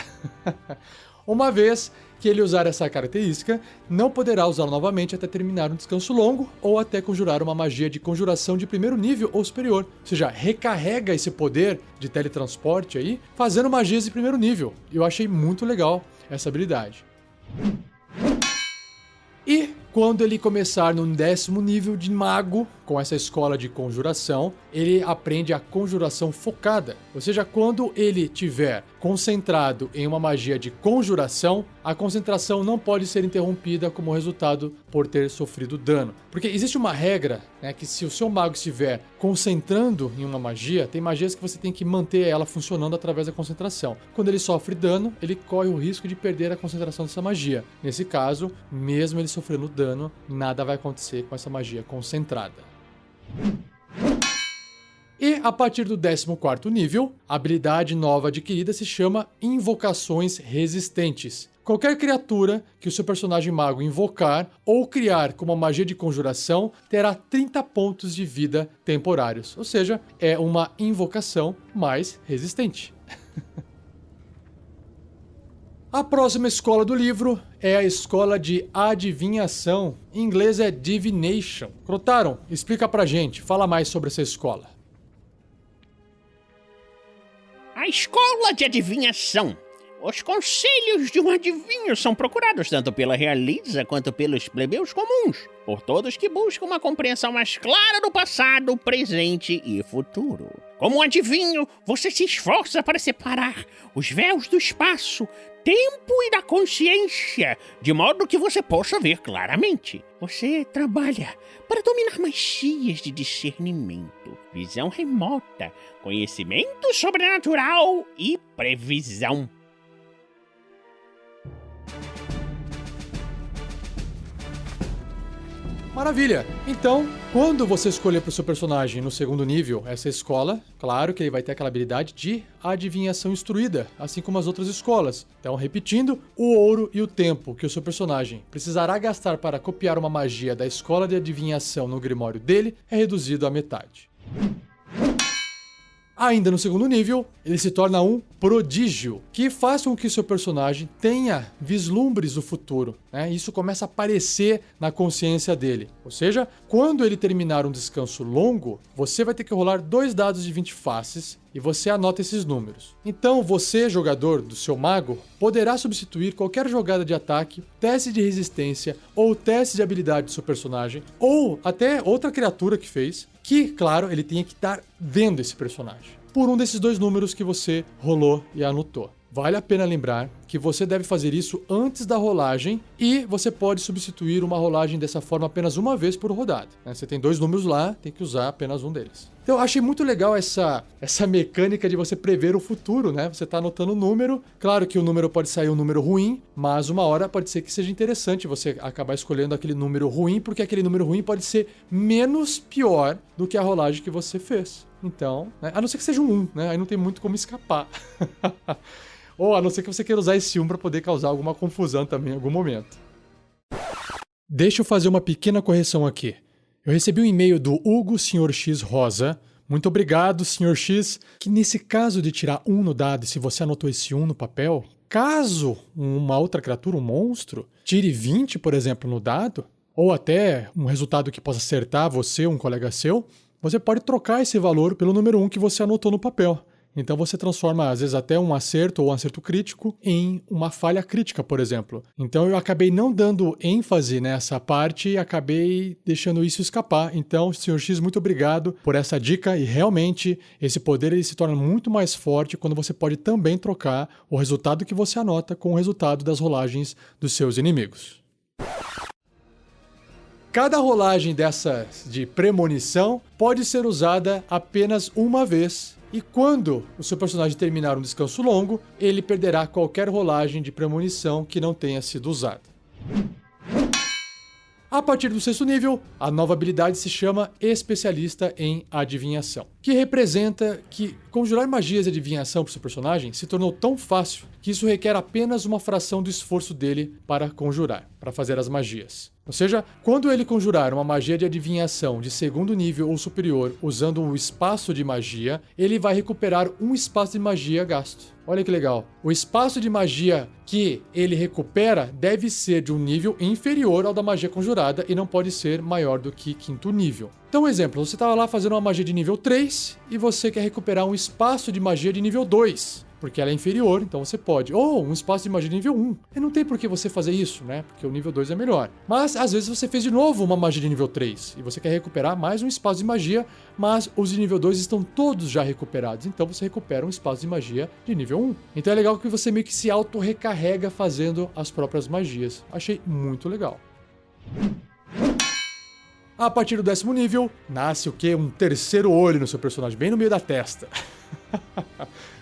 Uma vez que ele usar essa característica, não poderá usá-la novamente até terminar um descanso longo ou até conjurar uma magia de conjuração de 1º nível ou superior. Ou seja, recarrega esse poder de teletransporte aí, fazendo magias de 1º nível. Eu achei muito legal essa habilidade. E quando ele começar no 10º nível de mago, com essa escola de conjuração, ele aprende a conjuração focada. Ou seja, quando ele tiver concentrado em uma magia de conjuração, a concentração não pode ser interrompida como resultado por ter sofrido dano. Porque existe uma regra, né, que se o seu mago estiver concentrando em uma magia, tem magias que você tem que manter ela funcionando através da concentração. Quando ele sofre dano, ele corre o risco de perder a concentração dessa magia. Nesse caso, mesmo ele sofrendo dano, nada vai acontecer com essa magia concentrada. E a partir do 14º nível, a habilidade nova adquirida se chama Invocações Resistentes. Qualquer criatura que o seu personagem mago invocar ou criar com uma magia de conjuração terá 30 pontos de vida temporários, ou seja, é uma invocação mais resistente. A próxima escola do livro é a escola de adivinhação. Em inglês é Divination. Crotaro, explica pra gente, fala mais sobre essa escola. A escola de adivinhação. Os conselhos de um adivinho são procurados tanto pela realeza quanto pelos plebeus comuns, por todos que buscam uma compreensão mais clara do passado, presente e futuro. Como um adivinho, você se esforça para separar os véus do espaço, tempo e da consciência, de modo que você possa ver claramente. Você trabalha para dominar magias de discernimento, visão remota, conhecimento sobrenatural e previsão. Maravilha! Então, quando você escolher para o seu personagem no 2º nível essa escola, claro que ele vai ter aquela habilidade de adivinhação instruída, assim como as outras escolas. Então, repetindo, o ouro e o tempo que o seu personagem precisará gastar para copiar uma magia da escola de adivinhação no grimório dele é reduzido à metade. Ainda no 2º nível, ele se torna um prodígio, que faz com que seu personagem tenha vislumbres do futuro, né? Isso começa a aparecer na consciência dele. Ou seja, quando ele terminar um descanso longo, você vai ter que rolar 2 dados de 20 faces e você anota esses números. Então você, jogador do seu mago, poderá substituir qualquer jogada de ataque, teste de resistência ou teste de habilidade do seu personagem, ou até outra criatura que fez, que, claro, ele tinha que estar vendo esse personagem, por um desses 2 números que você rolou e anotou. Vale a pena lembrar que você deve fazer isso antes da rolagem e você pode substituir uma rolagem dessa forma apenas uma vez por rodada, né? Você tem 2 números lá, tem que usar apenas um deles. Então eu achei muito legal essa mecânica de você prever o futuro, né? Você está anotando o número, claro que o número pode sair um número ruim, mas uma hora pode ser que seja interessante você acabar escolhendo aquele número ruim, porque aquele número ruim pode ser menos pior do que a rolagem que você fez. Então, né? A não ser que seja um 1, né? Aí não tem muito como escapar. Ou a não ser que você queira usar esse 1 para poder causar alguma confusão também em algum momento. Deixa eu fazer uma pequena correção aqui. Eu recebi um e-mail do Hugo Sr. X Rosa. Muito obrigado, Sr. X. Que nesse caso de tirar 1 no dado, e se você anotou esse 1 no papel, caso uma outra criatura, um monstro, tire 20, por exemplo, no dado, ou até um resultado que possa acertar você ou um colega seu, você pode trocar esse valor pelo número 1 que você anotou no papel. Então você transforma, às vezes, até um acerto ou um acerto crítico em uma falha crítica, por exemplo. Então eu acabei não dando ênfase nessa parte e acabei deixando isso escapar. Então, Sr. X, muito obrigado por essa dica e realmente esse poder ele se torna muito mais forte quando você pode também trocar o resultado que você anota com o resultado das rolagens dos seus inimigos. Cada rolagem dessas de premonição pode ser usada apenas uma vez. E quando o seu personagem terminar um descanso longo, ele perderá qualquer rolagem de premonição que não tenha sido usada. A partir do 6º nível, a nova habilidade se chama Especialista em Adivinhação, que representa que conjurar magias de adivinhação para o seu personagem se tornou tão fácil que isso requer apenas uma fração do esforço dele para conjurar, para fazer as magias. Ou seja, quando ele conjurar uma magia de adivinhação de 2º nível ou superior usando um espaço de magia, ele vai recuperar um espaço de magia gasto. Olha que legal. O espaço de magia que ele recupera deve ser de um nível inferior ao da magia conjurada e não pode ser maior do que 5º nível. Então, exemplo, você estava lá fazendo uma magia de nível 3 e você quer recuperar um espaço de magia de nível 2. Porque ela é inferior, então você pode. Ou um espaço de magia de nível 1. E não tem por que você fazer isso, né? Porque o nível 2 é melhor. Mas, às vezes, você fez de novo uma magia de nível 3. E você quer recuperar mais um espaço de magia, mas os de nível 2 estão todos já recuperados. Então, você recupera um espaço de magia de nível 1. Então, é legal que você meio que se auto-recarrega fazendo as próprias magias. Achei muito legal. A partir do 10º nível, nasce o quê? Um 3º olho no seu personagem, bem no meio da testa.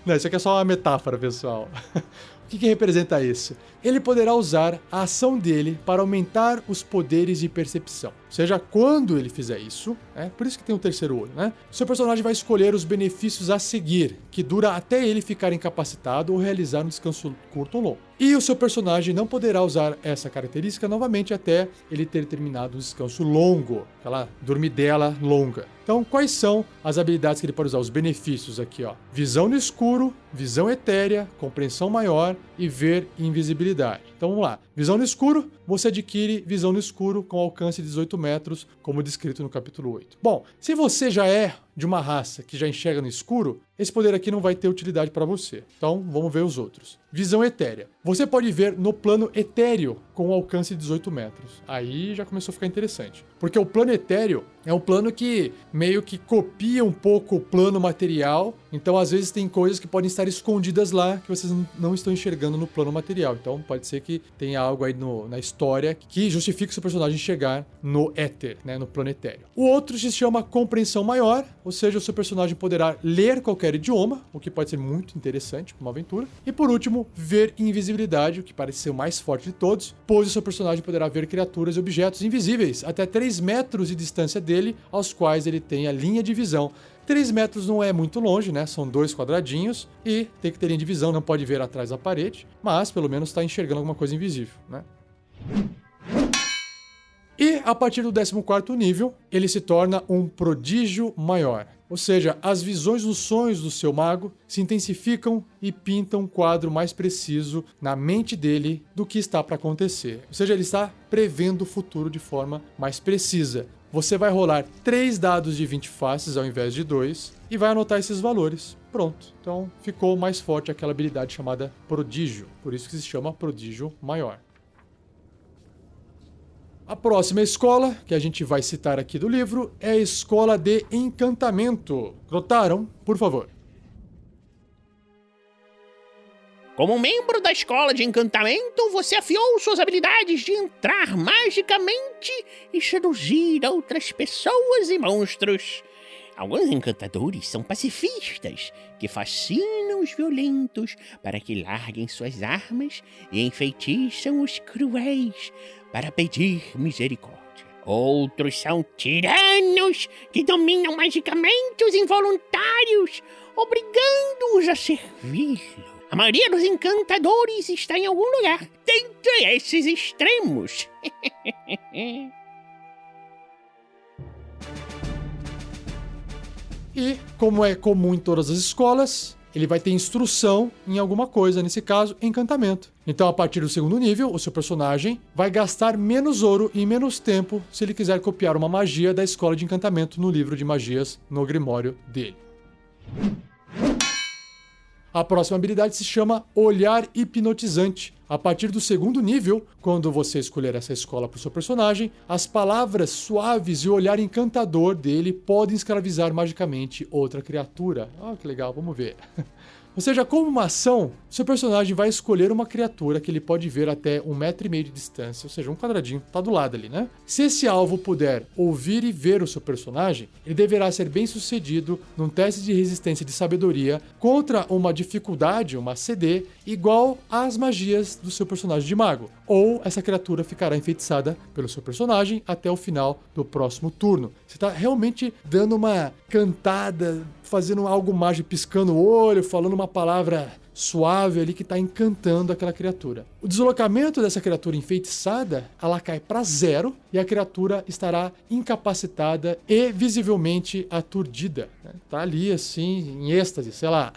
Não, isso aqui é só uma metáfora, pessoal. O que representa isso? Ele poderá usar a ação dele para aumentar os poderes de percepção. Ou seja, quando ele fizer isso, por isso que tem o 3º olho, né? O seu personagem vai escolher os benefícios a seguir, que dura até ele ficar incapacitado ou realizar um descanso curto ou longo. E o seu personagem não poderá usar essa característica novamente até ele ter terminado um descanso longo, aquela dormidela longa. Então, quais são as habilidades que ele pode usar? Os benefícios aqui, ó. Visão no escuro, visão etérea, compreensão maior e ver invisibilidade. Então, vamos lá. Visão no escuro, você adquire visão no escuro com alcance de 18 metros, como descrito no capítulo 8. Bom, se você já é de uma raça que já enxerga no escuro, esse poder aqui não vai ter utilidade para você. Então, vamos ver os outros. Visão etérea. Você pode ver no plano etéreo com alcance de 18 metros. Aí já começou a ficar interessante. Porque o plano etéreo é um plano que meio que copia um pouco o plano material. Então, às vezes, tem coisas que podem estar escondidas lá que vocês não estão enxergando no plano material. Então, pode ser que tenha algo aí na história que justifique o seu personagem chegar no éter, né, no plano etéreo. O outro se chama compreensão maior, ou seja, o seu personagem poderá ler qualquer idioma, o que pode ser muito interessante para uma aventura. E por último, ver invisibilidade, o que parece ser o mais forte de todos, pois o seu personagem poderá ver criaturas e objetos invisíveis até 3 metros de distância dele, aos quais ele tem a linha de visão. 3 metros não é muito longe, né? São 2 quadradinhos e tem que ter linha de visão, não pode ver atrás da parede, mas pelo menos está enxergando alguma coisa invisível, né? E a partir do 14º nível, ele se torna um prodígio maior. Ou seja, as visões nos sonhos do seu mago se intensificam e pintam um quadro mais preciso na mente dele do que está para acontecer. Ou seja, ele está prevendo o futuro de forma mais precisa. Você vai rolar 3 dados de 20 faces ao invés de 2 e vai anotar esses valores. Pronto. Então ficou mais forte aquela habilidade chamada prodígio. Por isso que se chama prodígio maior. A próxima escola, que a gente vai citar aqui do livro, é a Escola de Encantamento. Notaram? Por favor. Como membro da Escola de Encantamento, você afiou suas habilidades de entrar magicamente e seduzir outras pessoas e monstros. Alguns encantadores são pacifistas, que fascinam os violentos para que larguem suas armas e enfeitiçam os cruéis para pedir misericórdia. Outros são tiranos que dominam magicamente os involuntários, obrigando-os a servi-lo. A maioria dos encantadores está em algum lugar dentre esses extremos. E, como é comum em todas as escolas, ele vai ter instrução em alguma coisa, nesse caso, encantamento. Então, a partir do segundo nível, o seu personagem vai gastar menos ouro e menos tempo se ele quiser copiar uma magia da escola de encantamento no livro de magias no Grimório dele. A próxima habilidade se chama Olhar Hipnotizante. A partir do segundo nível, quando você escolher essa escola para o seu personagem, as palavras suaves e o olhar encantador dele podem escravizar magicamente outra criatura. Ah, que legal, vamos ver. Ou seja, como uma ação, seu personagem vai escolher uma criatura que ele pode ver até 1,5 metro de distância, ou seja, um quadradinho, tá do lado ali, né? Se esse alvo puder ouvir e ver o seu personagem, ele deverá ser bem sucedido num teste de resistência de sabedoria contra uma dificuldade, uma CD, igual às magias do seu personagem de mago. Ou essa criatura ficará enfeitiçada pelo seu personagem até o final do próximo turno. Você tá realmente dando uma cantada, fazendo algo mágico, piscando o olho, falando uma palavra suave ali que está encantando aquela criatura. O deslocamento dessa criatura enfeitiçada, ela cai para 0 e a criatura estará incapacitada e visivelmente aturdida. Tá ali assim, em êxtase, sei lá.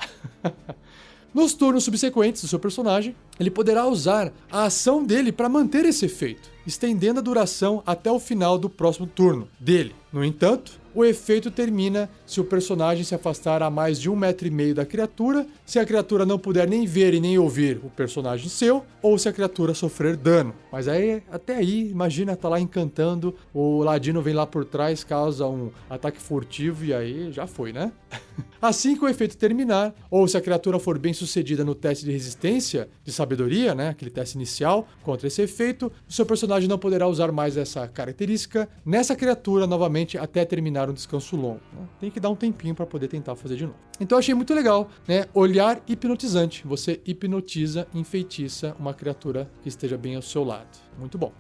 Nos turnos subsequentes do seu personagem, ele poderá usar a ação dele para manter esse efeito, estendendo a duração até o final do próximo turno dele. No entanto, o efeito termina se o personagem se afastar a mais de 1,5 metro da criatura, se a criatura não puder nem ver e nem ouvir o personagem seu, ou se a criatura sofrer dano. Mas aí, até aí, imagina, tá lá encantando, o ladino vem lá por trás, causa um ataque furtivo e aí já foi, né? Assim que o efeito terminar, ou se a criatura for bem sucedida no teste de resistência, de sabedoria, né, aquele teste inicial contra esse efeito, o seu personagem não poderá usar mais essa característica nessa criatura novamente até terminar um descanso longo. Né? Tem que dar um tempinho para poder tentar fazer de novo. Então eu achei muito legal, né? Olhar hipnotizante. Você hipnotiza, enfeitiça uma criatura que esteja bem ao seu lado. Muito bom.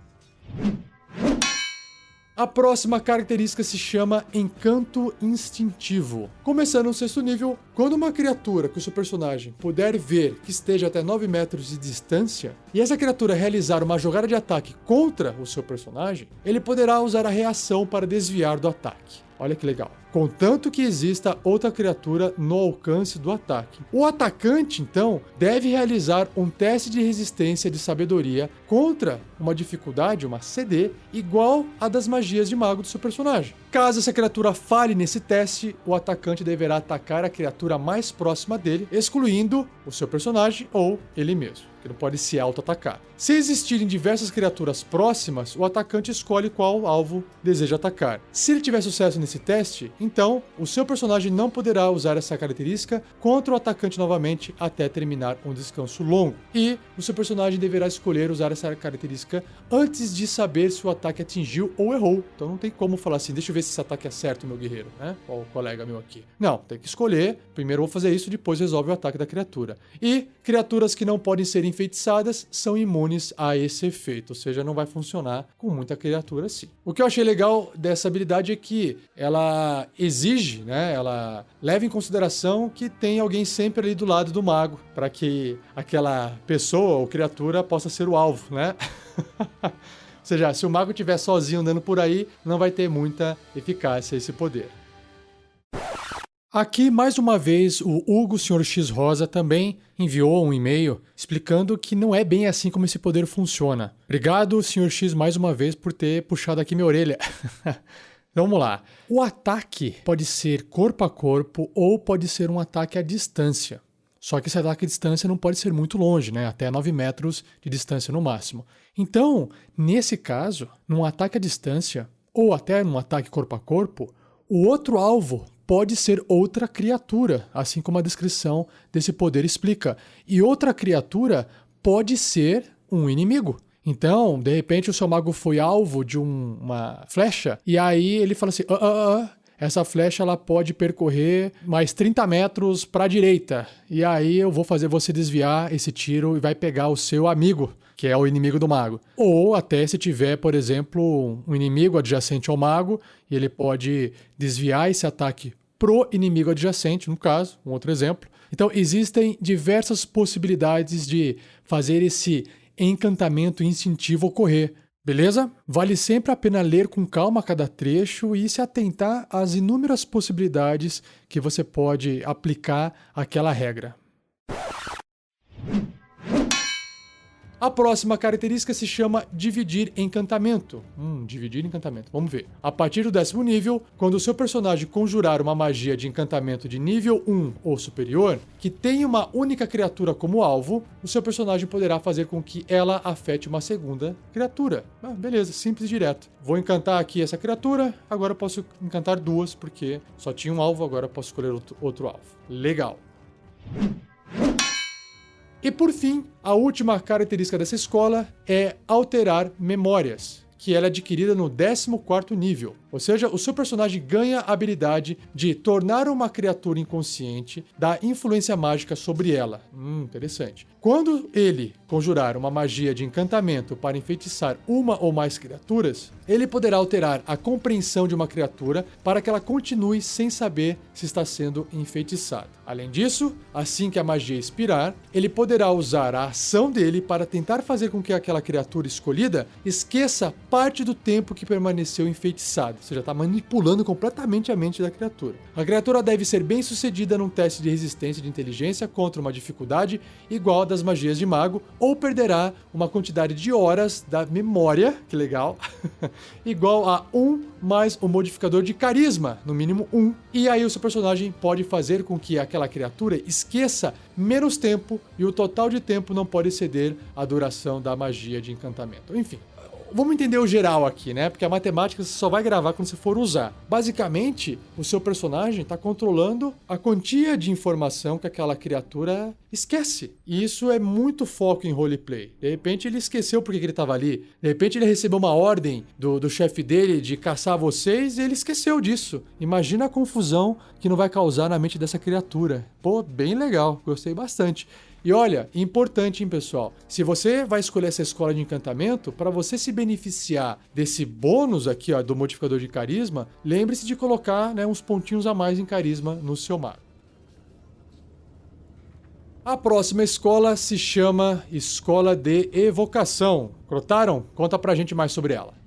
A próxima característica se chama Encanto Instintivo. Começando no sexto nível, quando uma criatura que o seu personagem puder ver que esteja até 9 metros de distância, e essa criatura realizar uma jogada de ataque contra o seu personagem, ele poderá usar a reação para desviar do ataque. Olha que legal. Contanto que exista outra criatura no alcance do ataque. O atacante, então, deve realizar um teste de resistência de sabedoria contra uma dificuldade, uma CD, igual a das magias de mago do seu personagem. Caso essa criatura falhe nesse teste, o atacante deverá atacar a criatura mais próxima dele, excluindo o seu personagem ou ele mesmo, que não pode se auto-atacar. Se existirem diversas criaturas próximas, o atacante escolhe qual alvo deseja atacar. Se ele tiver sucesso nesse teste, então o seu personagem não poderá usar essa característica contra o atacante novamente até terminar um descanso longo. E o seu personagem deverá escolher usar essa característica antes de saber se o ataque atingiu ou errou. Então não tem como falar assim, deixa eu ver se esse ataque é certo, meu guerreiro, né? Ou o colega meu aqui. Não, tem que escolher. Primeiro eu vou fazer isso, depois resolve o ataque da criatura. E criaturas que não podem ser enfeitiçadas são imunes a esse efeito, ou seja, não vai funcionar com muita criatura assim. O que eu achei legal dessa habilidade é que ela exige, né, ela leva em consideração que tem alguém sempre ali do lado do mago, para que aquela pessoa ou criatura possa ser o alvo, né? Ou seja, se o mago estiver sozinho andando por aí, não vai ter muita eficácia esse poder. Aqui, mais uma vez, o Hugo Sr. X Rosa também enviou um e-mail explicando que não é bem assim como esse poder funciona. Obrigado, Sr. X, mais uma vez, por ter puxado aqui minha orelha. Então, vamos lá. O ataque pode ser corpo a corpo ou pode ser um ataque à distância. Só que esse ataque à distância não pode ser muito longe, né? Até 9 metros de distância no máximo. Então, nesse caso, num ataque à distância ou até num ataque corpo a corpo, o outro alvo pode ser outra criatura, assim como a descrição desse poder explica. E outra criatura pode ser um inimigo. Então, de repente, o seu mago foi alvo de uma flecha, e aí ele fala assim, essa flecha ela pode percorrer mais 30 metros para a direita, e aí eu vou fazer você desviar esse tiro e vai pegar o seu amigo, que é o inimigo do mago. Ou até se tiver, por exemplo, um inimigo adjacente ao mago, e ele pode desviar esse ataque pro inimigo adjacente, no caso, um outro exemplo. Então, existem diversas possibilidades de fazer esse encantamento instintivo ocorrer. Beleza? Vale sempre a pena ler com calma cada trecho e se atentar às inúmeras possibilidades que você pode aplicar àquela regra. A próxima característica se chama dividir encantamento. Dividir encantamento. Vamos ver. A partir do 10º nível, quando o seu personagem conjurar uma magia de encantamento de nível 1 ou superior, que tem uma única criatura como alvo, o seu personagem poderá fazer com que ela afete uma segunda criatura. Beleza, simples e direto. Vou encantar aqui essa criatura, agora eu posso encantar duas, porque só tinha um alvo, agora eu posso escolher outro alvo. Legal. E por fim, a última característica dessa escola é alterar memórias, que ela é adquirida no 14º nível. Ou seja, o seu personagem ganha a habilidade de tornar uma criatura inconsciente da influência mágica sobre ela. Interessante. Quando ele conjurar uma magia de encantamento para enfeitiçar uma ou mais criaturas, ele poderá alterar a compreensão de uma criatura para que ela continue sem saber se está sendo enfeitiçada. Além disso, assim que a magia expirar, ele poderá usar a ação dele para tentar fazer com que aquela criatura escolhida esqueça parte do tempo que permaneceu enfeitiçada. Você já está manipulando completamente a mente da criatura. A criatura deve ser bem sucedida num teste de resistência de inteligência contra uma dificuldade igual a das magias de mago, ou perderá uma quantidade de horas da memória, que legal, igual a 1 mais o modificador de carisma, no mínimo 1. E aí o seu personagem pode fazer com que aquela criatura esqueça menos tempo e o total de tempo não pode exceder a duração da magia de encantamento. Enfim. Vamos entender o geral aqui, né? Porque a matemática você só vai gravar quando você for usar. Basicamente, o seu personagem está controlando a quantia de informação que aquela criatura esquece. E isso é muito foco em roleplay. De repente ele esqueceu porque ele estava ali. De repente ele recebeu uma ordem do chefe dele de caçar vocês e ele esqueceu disso. Imagina a confusão que não vai causar na mente dessa criatura. Pô, bem legal. Gostei bastante. E olha, importante, hein, pessoal? Se você vai escolher essa escola de encantamento, para você se beneficiar desse bônus aqui, ó, do modificador de carisma, lembre-se de colocar, né, uns pontinhos a mais em carisma no seu mago. A próxima escola se chama Escola de Evocação. Crotaram? Conta pra gente mais sobre ela.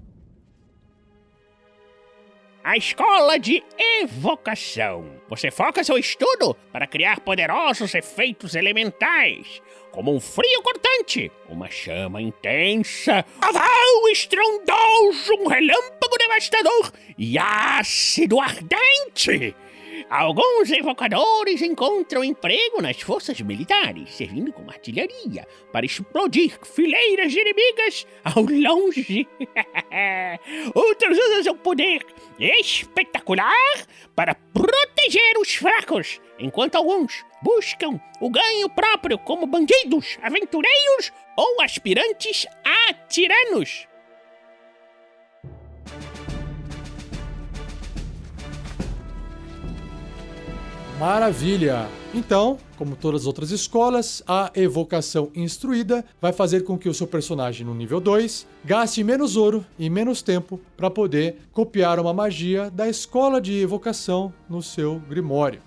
A escola de evocação. Você foca seu estudo para criar poderosos efeitos elementais, como um frio cortante, uma chama intensa, aval estrondoso, um relâmpago devastador e ácido ardente. Alguns evocadores encontram emprego nas forças militares, servindo como artilharia para explodir fileiras de inimigas ao longe. Outros usam seu poder espetacular para proteger os fracos, enquanto alguns buscam o ganho próprio como bandidos, aventureiros ou aspirantes a tiranos. Maravilha! Então, como todas as outras escolas, a evocação instruída vai fazer com que o seu personagem no nível 2 gaste menos ouro e menos tempo para poder copiar uma magia da escola de evocação no seu grimório.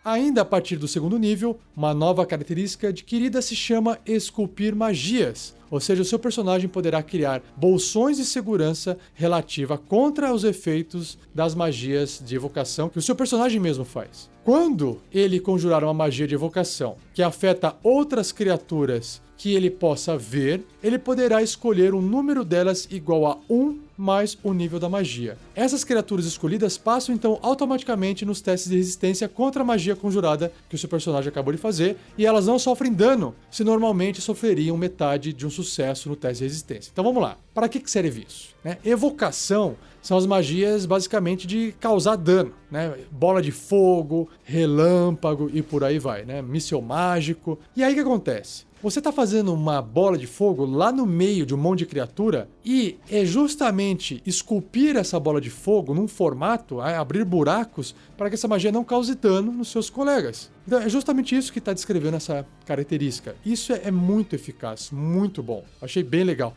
Ainda a partir do 2º nível, uma nova característica adquirida se chama esculpir magias. Ou seja, o seu personagem poderá criar bolsões de segurança relativa contra os efeitos das magias de evocação que o seu personagem mesmo faz. Quando ele conjurar uma magia de evocação que afeta outras criaturas que ele possa ver, ele poderá escolher um número delas igual a 1 mais o nível da magia. Essas criaturas escolhidas passam então automaticamente nos testes de resistência contra a magia conjurada que o seu personagem acabou de fazer, e elas não sofrem dano, se normalmente sofreriam metade de um sucesso no teste de resistência. Então vamos lá. Para que serve isso? Evocação são as magias basicamente de causar dano, né? Bola de fogo, relâmpago e por aí vai, né? Míssil mágico. E aí o que acontece? Você está fazendo uma bola de fogo lá no meio de um monte de criatura e é justamente esculpir essa bola de fogo num formato, abrir buracos para que essa magia não cause dano nos seus colegas. Então é justamente isso que está descrevendo essa característica. Isso é muito eficaz, muito bom. Achei bem legal.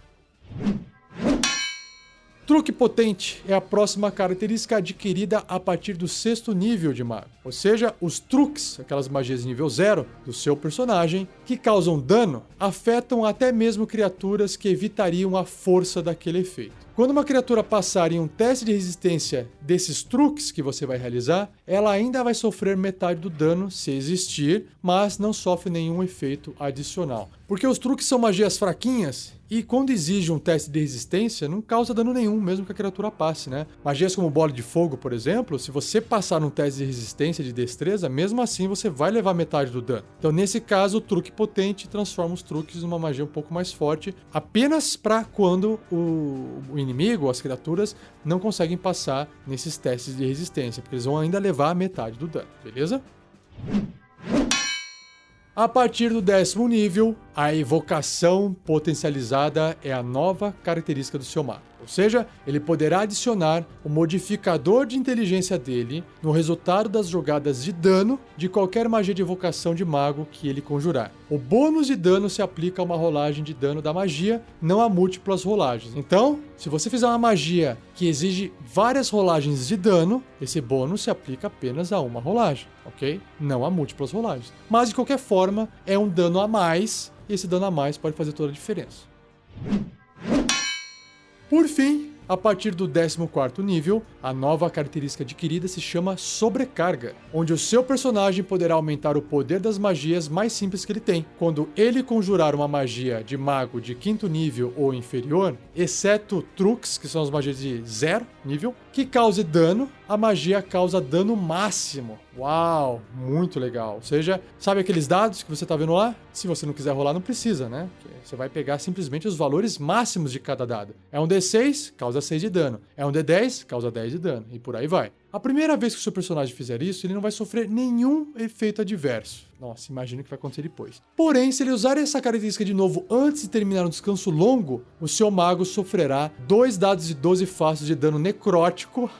Truque potente é a próxima característica adquirida a partir do 6º nível de mago. Ou seja, os truques, aquelas magias de nível 0 do seu personagem, que causam dano, afetam até mesmo criaturas que evitariam a força daquele efeito. Quando uma criatura passar em um teste de resistência desses truques que você vai realizar, ela ainda vai sofrer metade do dano, se existir, mas não sofre nenhum efeito adicional. Porque os truques são magias fraquinhas e quando exige um teste de resistência, não causa dano nenhum, mesmo que a criatura passe, né? Magias como bola de fogo, por exemplo, se você passar num teste de resistência de destreza, mesmo assim você vai levar metade do dano. Então, nesse caso, o truque potente transforma os truques numa magia um pouco mais forte, apenas para quando o inimigo, as criaturas, não conseguem passar nesses testes de resistência, porque eles vão ainda levar metade do dano, beleza? A partir do 10º nível, a evocação potencializada é a nova característica do seu mago. Ou seja, ele poderá adicionar o modificador de inteligência dele no resultado das jogadas de dano de qualquer magia de evocação de mago que ele conjurar. O bônus de dano se aplica a uma rolagem de dano da magia, não a múltiplas rolagens. Então, se você fizer uma magia que exige várias rolagens de dano, esse bônus se aplica apenas a uma rolagem, ok? Não a múltiplas rolagens. Mas, de qualquer forma, é um dano a mais, e esse dano a mais pode fazer toda a diferença. Por fim, a partir do 14º nível, a nova característica adquirida se chama Sobrecarga, onde o seu personagem poderá aumentar o poder das magias mais simples que ele tem. Quando ele conjurar uma magia de mago de 5º nível ou inferior, exceto truques, que são as magias de 0 nível, que cause dano, a magia causa dano máximo. Uau, muito legal. Ou seja, sabe aqueles dados que você está vendo lá? Se você não quiser rolar, não precisa, né? Porque você vai pegar simplesmente os valores máximos de cada dado. É um D6, causa 6 de dano. É um D10, causa 10 de dano. E por aí vai. A primeira vez que o seu personagem fizer isso, ele não vai sofrer nenhum efeito adverso. Nossa, imagina o que vai acontecer depois. Porém, se ele usar essa característica de novo antes de terminar um descanso longo, o seu mago sofrerá 2 dados de 12 faces de dano necrótico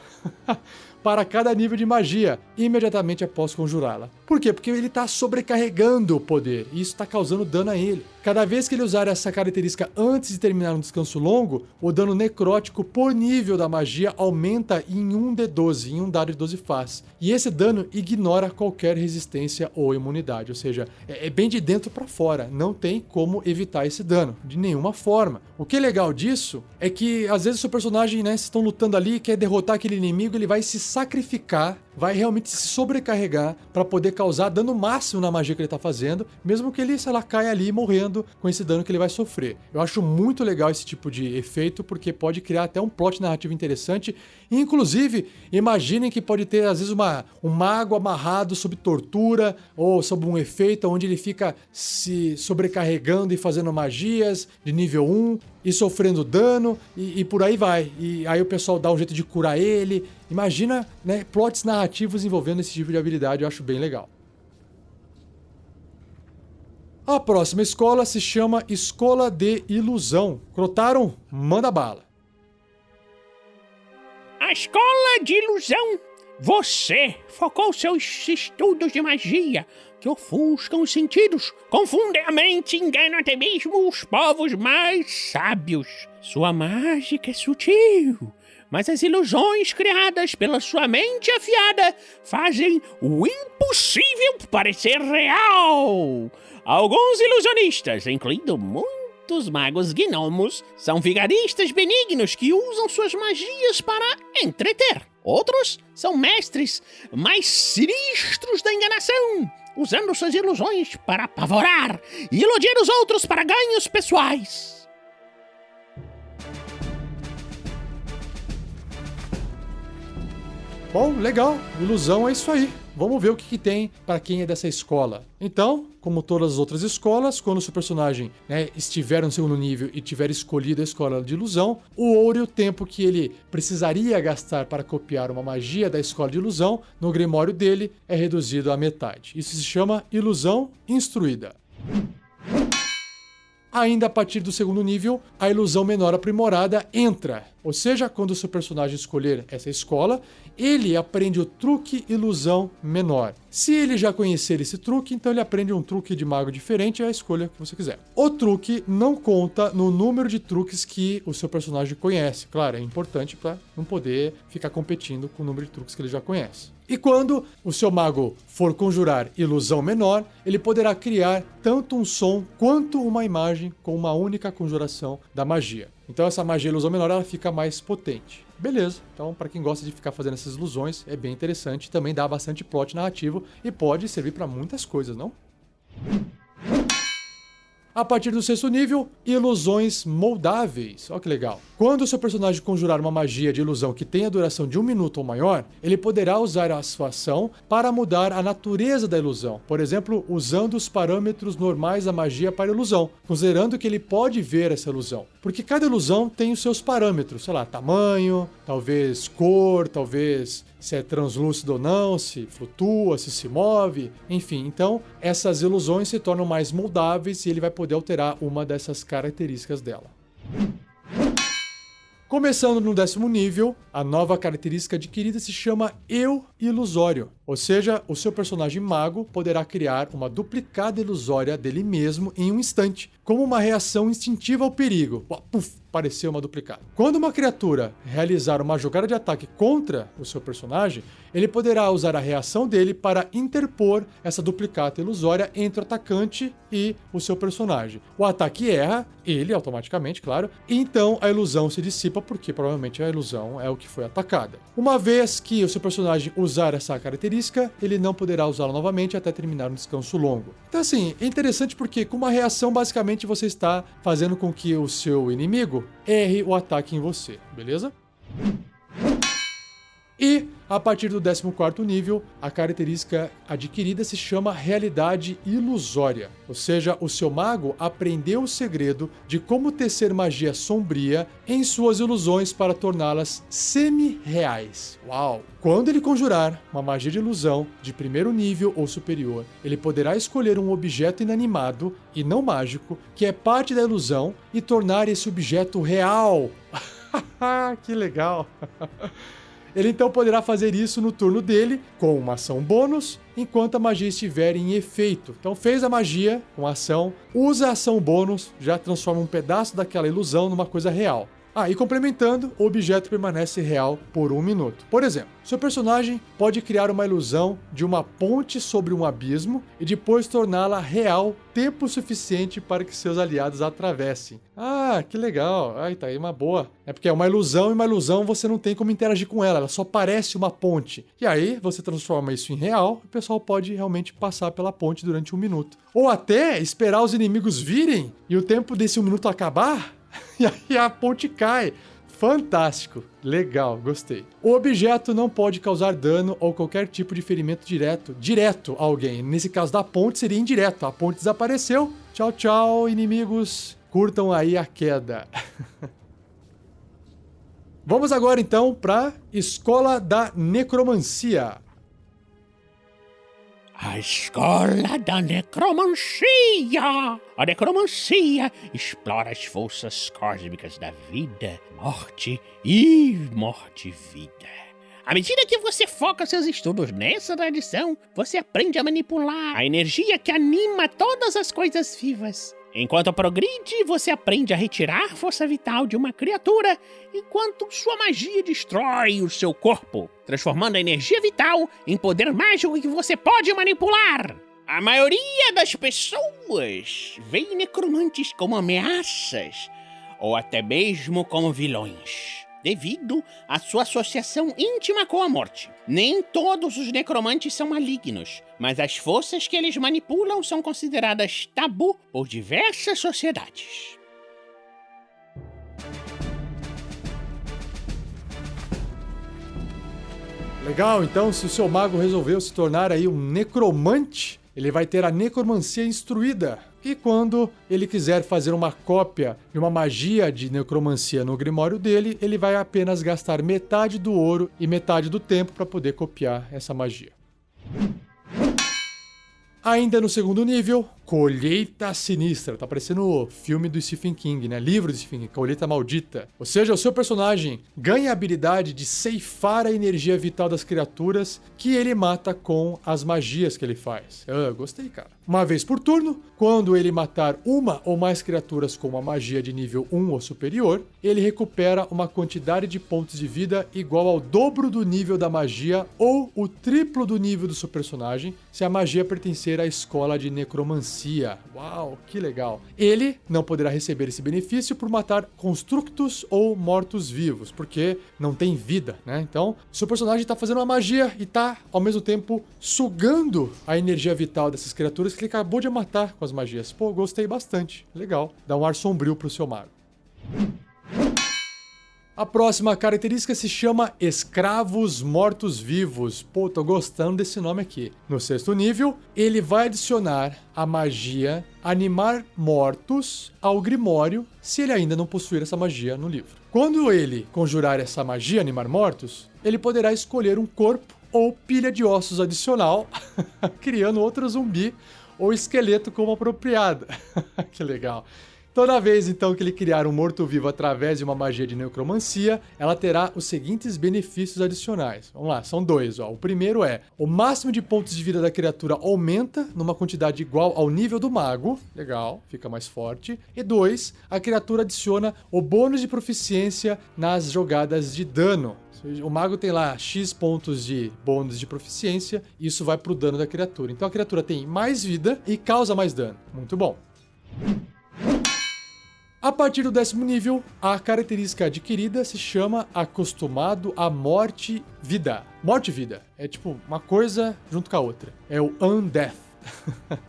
para cada nível de magia, imediatamente após conjurá-la. Por quê? Porque ele está sobrecarregando o poder, e isso está causando dano a ele. Cada vez que ele usar essa característica antes de terminar um descanso longo, o dano necrótico por nível da magia aumenta em 1d12, em um dado de 12 faces. E esse dano ignora qualquer resistência ou imunidade, ou seja, é bem de dentro para fora, não tem como evitar esse dano, de nenhuma forma. O que é legal disso é que às vezes o seu personagem, né, estão lutando ali, quer derrotar aquele inimigo, ele vai se sacrificar, vai realmente se sobrecarregar para poder causar dano máximo na magia que ele está fazendo, mesmo que ele, sei lá, caia ali morrendo com esse dano que ele vai sofrer. Eu acho muito legal esse tipo de efeito, porque pode criar até um plot narrativo interessante. Inclusive, imaginem que pode ter, às vezes, um mago amarrado sob tortura, ou sob um efeito onde ele fica se sobrecarregando e fazendo magias de nível 1, e sofrendo dano, e por aí vai. E aí o pessoal dá um jeito de curar ele. Imagina, né, plots narrativos envolvendo esse tipo de habilidade, eu acho bem legal. A próxima escola se chama Escola de Ilusão. Crotaro, manda bala. A Escola de Ilusão. Você focou seus estudos de magia, que ofuscam os sentidos, confundem a mente e enganam até mesmo os povos mais sábios. Sua mágica é sutil, mas as ilusões criadas pela sua mente afiada fazem o impossível parecer real. Alguns ilusionistas, incluindo muitos magos gnomos, são vigaristas benignos que usam suas magias para entreter. Outros são mestres mais sinistros da enganação, usando suas ilusões para apavorar e iludir os outros para ganhos pessoais. Bom, legal. Ilusão é isso aí. Vamos ver o que tem para quem é dessa escola. Então, como todas as outras escolas, quando o seu personagem, né, estiver no segundo nível e tiver escolhido a escola de ilusão, o ouro e o tempo que ele precisaria gastar para copiar uma magia da escola de ilusão no grimório dele é reduzido à metade. Isso se chama ilusão instruída. Ainda a partir do segundo nível, a ilusão menor aprimorada entra. Ou seja, quando o seu personagem escolher essa escola, ele aprende o truque ilusão menor. Se ele já conhecer esse truque, então ele aprende um truque de mago diferente, é a escolha que você quiser. O truque não conta no número de truques que o seu personagem conhece. Claro, é importante para não poder ficar competindo com o número de truques que ele já conhece. E quando o seu mago for conjurar ilusão menor, ele poderá criar tanto um som quanto uma imagem com uma única conjuração da magia. Então essa magia ilusão menor ela fica mais potente. Beleza, então para quem gosta de ficar fazendo essas ilusões, é bem interessante, também dá bastante plot narrativo e pode servir para muitas coisas, não? A partir do sexto nível, ilusões moldáveis. Olha que legal. Quando o seu personagem conjurar uma magia de ilusão que tenha duração de 1 minuto ou maior, ele poderá usar a sua ação para mudar a natureza da ilusão. Por exemplo, usando os parâmetros normais da magia para a ilusão, considerando que ele pode ver essa ilusão. Porque cada ilusão tem os seus parâmetros, sei lá, tamanho, talvez cor, talvez se é translúcido ou não, se flutua, se move, enfim. Então, essas ilusões se tornam mais moldáveis e ele vai poder alterar uma dessas características dela. Começando no 10º nível, a nova característica adquirida se chama Eu Ilusório. Ou seja, o seu personagem mago poderá criar uma duplicada ilusória dele mesmo em um instante, como uma reação instintiva ao perigo. Puf, apareceu uma duplicada. Quando uma criatura realizar uma jogada de ataque contra o seu personagem, ele poderá usar a reação dele para interpor essa duplicata ilusória entre o atacante e o seu personagem. O ataque erra, ele automaticamente, claro, e então a ilusão se dissipa porque provavelmente a ilusão é o que foi atacada. Uma vez que o seu personagem usar essa característica, ele não poderá usá-la novamente até terminar um descanso longo. Então assim, é interessante porque com uma reação basicamente você está fazendo com que o seu inimigo erre o ataque em você, beleza? E, a partir do 14º nível, a característica adquirida se chama Realidade Ilusória. Ou seja, o seu mago aprendeu o segredo de como tecer magia sombria em suas ilusões para torná-las semi-reais. Uau! Quando ele conjurar uma magia de ilusão de 1º nível ou superior, ele poderá escolher um objeto inanimado e não mágico, que é parte da ilusão, e tornar esse objeto real. Que legal! Ele então poderá fazer isso no turno dele, com uma ação bônus, enquanto a magia estiver em efeito. Então fez a magia com a ação, usa a ação bônus, já transforma um pedaço daquela ilusão numa coisa real. E complementando, o objeto permanece real por 1 minuto. Por exemplo, seu personagem pode criar uma ilusão de uma ponte sobre um abismo e depois torná-la real tempo suficiente para que seus aliados a atravessem. Que legal. Tá aí uma boa. É porque é uma ilusão e uma ilusão você não tem como interagir com ela, ela só parece uma ponte. E aí você transforma isso em real e o pessoal pode realmente passar pela ponte durante 1 minuto. Ou até esperar os inimigos virem e o tempo desse 1 minuto acabar. E aí a ponte cai. Fantástico. Legal, gostei. O objeto não pode causar dano ou qualquer tipo de ferimento direto a alguém. Nesse caso da ponte seria indireto. A ponte desapareceu. Tchau, tchau, inimigos. Curtam aí a queda. Vamos agora então para Escola da Necromancia. A Escola da Necromancia! A necromancia explora as forças cósmicas da vida, morte e morte-vida. À medida que você foca seus estudos nessa tradição, você aprende a manipular a energia que anima todas as coisas vivas. Enquanto progride, você aprende a retirar força vital de uma criatura, enquanto sua magia destrói o seu corpo, transformando a energia vital em poder mágico que você pode manipular. A maioria das pessoas vê necromantes como ameaças, ou até mesmo como vilões, devido à sua associação íntima com a morte. Nem todos os necromantes são malignos, mas as forças que eles manipulam são consideradas tabu por diversas sociedades. Legal, então se o seu mago resolveu se tornar aí um necromante, ele vai ter a necromancia instruída. E quando ele quiser fazer uma cópia de uma magia de necromancia no grimório dele, ele vai apenas gastar metade do ouro e metade do tempo para poder copiar essa magia. Ainda no 2º nível, Colheita Sinistra. Tá parecendo o filme do Stephen King, né? Livro do Stephen King, Colheita Maldita. Ou seja, o seu personagem ganha a habilidade de ceifar a energia vital das criaturas que ele mata com as magias que ele faz. Gostei, cara. Uma vez por turno, quando ele matar uma ou mais criaturas com uma magia de nível 1 ou superior, ele recupera uma quantidade de pontos de vida igual ao dobro do nível da magia ou o triplo do nível do seu personagem, se a magia pertencer à escola de necromancia. Uau, que legal. Ele não poderá receber esse benefício por matar constructos ou mortos-vivos, porque não tem vida, né? Então, seu personagem está fazendo uma magia e está, ao mesmo tempo, sugando a energia vital dessas criaturas que ele acabou de matar com as magias. Pô, gostei bastante. Legal. Dá um ar sombrio pro seu mago. A próxima característica se chama Escravos Mortos-Vivos. Pô, tô gostando desse nome aqui. No 6º nível, ele vai adicionar a magia Animar Mortos ao Grimório, se ele ainda não possuir essa magia no livro. Quando ele conjurar essa magia Animar Mortos, ele poderá escolher um corpo ou pilha de ossos adicional, criando outro zumbi ou esqueleto como apropriado. Que legal. Toda vez, então, que ele criar um morto-vivo através de uma magia de necromancia, ela terá os seguintes benefícios adicionais. Vamos lá, são 2. O primeiro é, o máximo de pontos de vida da criatura aumenta numa quantidade igual ao nível do mago. Legal, fica mais forte. E 2, a criatura adiciona o bônus de proficiência nas jogadas de dano. O mago tem lá X pontos de bônus de proficiência, e isso vai pro dano da criatura. Então a criatura tem mais vida e causa mais dano. Muito bom. A partir do 10º nível, a característica adquirida se chama Acostumado à Morte-Vida. Morte-Vida é tipo uma coisa junto com a outra. É o Undeath.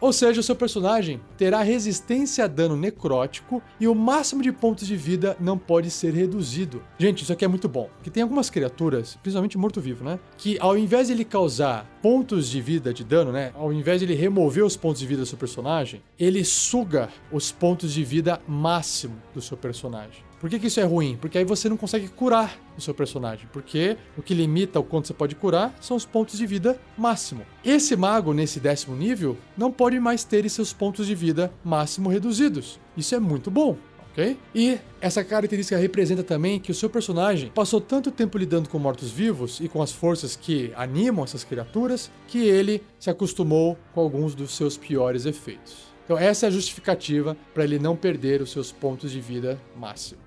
Ou seja, o seu personagem terá resistência a dano necrótico e o máximo de pontos de vida não pode ser reduzido. Gente, isso aqui é muito bom, porque tem algumas criaturas, principalmente morto-vivo, né? Que ao invés de ele causar pontos de vida de dano, né? Ao invés de ele remover os pontos de vida do seu personagem, ele suga os pontos de vida máximo do seu personagem. Por que isso é ruim? Porque aí você não consegue curar o seu personagem, porque o que limita o quanto você pode curar são os pontos de vida máximo. Esse mago, nesse 10º nível, não pode mais ter seus pontos de vida máximo reduzidos. Isso é muito bom, ok? E essa característica representa também que o seu personagem passou tanto tempo lidando com mortos-vivos e com as forças que animam essas criaturas, que ele se acostumou com alguns dos seus piores efeitos. Então essa é a justificativa para ele não perder os seus pontos de vida máximo.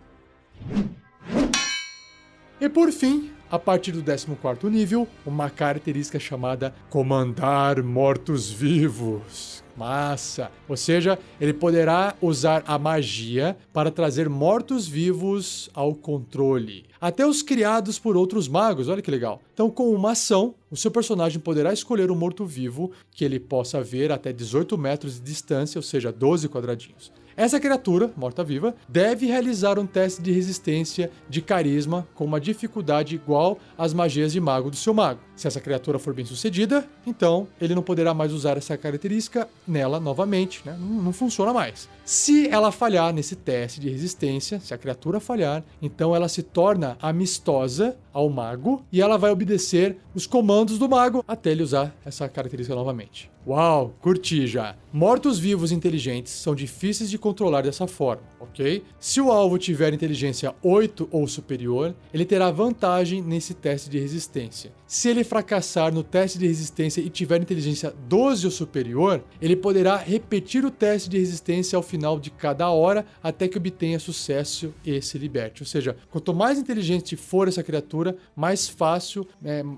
E por fim, a partir do 14º nível, uma característica chamada Comandar Mortos-Vivos. Massa! Ou seja, ele poderá usar a magia para trazer mortos-vivos ao controle. Até os criados por outros magos, olha que legal. Então, com uma ação, o seu personagem poderá escolher um morto-vivo que ele possa ver até 18 metros de distância, ou seja, 12 quadradinhos. Essa criatura, morta-viva, deve realizar um teste de resistência de carisma com uma dificuldade igual às magias de mago do seu mago. Se essa criatura for bem sucedida, então ele não poderá mais usar essa característica nela novamente, né? Não funciona mais. Se ela falhar nesse teste de resistência, se a criatura falhar, então ela se torna amistosa ao mago e ela vai obedecer os comandos do mago até ele usar essa característica novamente. Uau, curti já. Mortos-vivos inteligentes são difíceis de controlar dessa forma, ok? Se o alvo tiver inteligência 8 ou superior, ele terá vantagem nesse teste de resistência. Se ele fracassar no teste de resistência e tiver inteligência 12 ou superior, ele poderá repetir o teste de resistência ao final de cada hora até que obtenha sucesso e se liberte. Ou seja, quanto mais inteligente for essa criatura, mais fácil,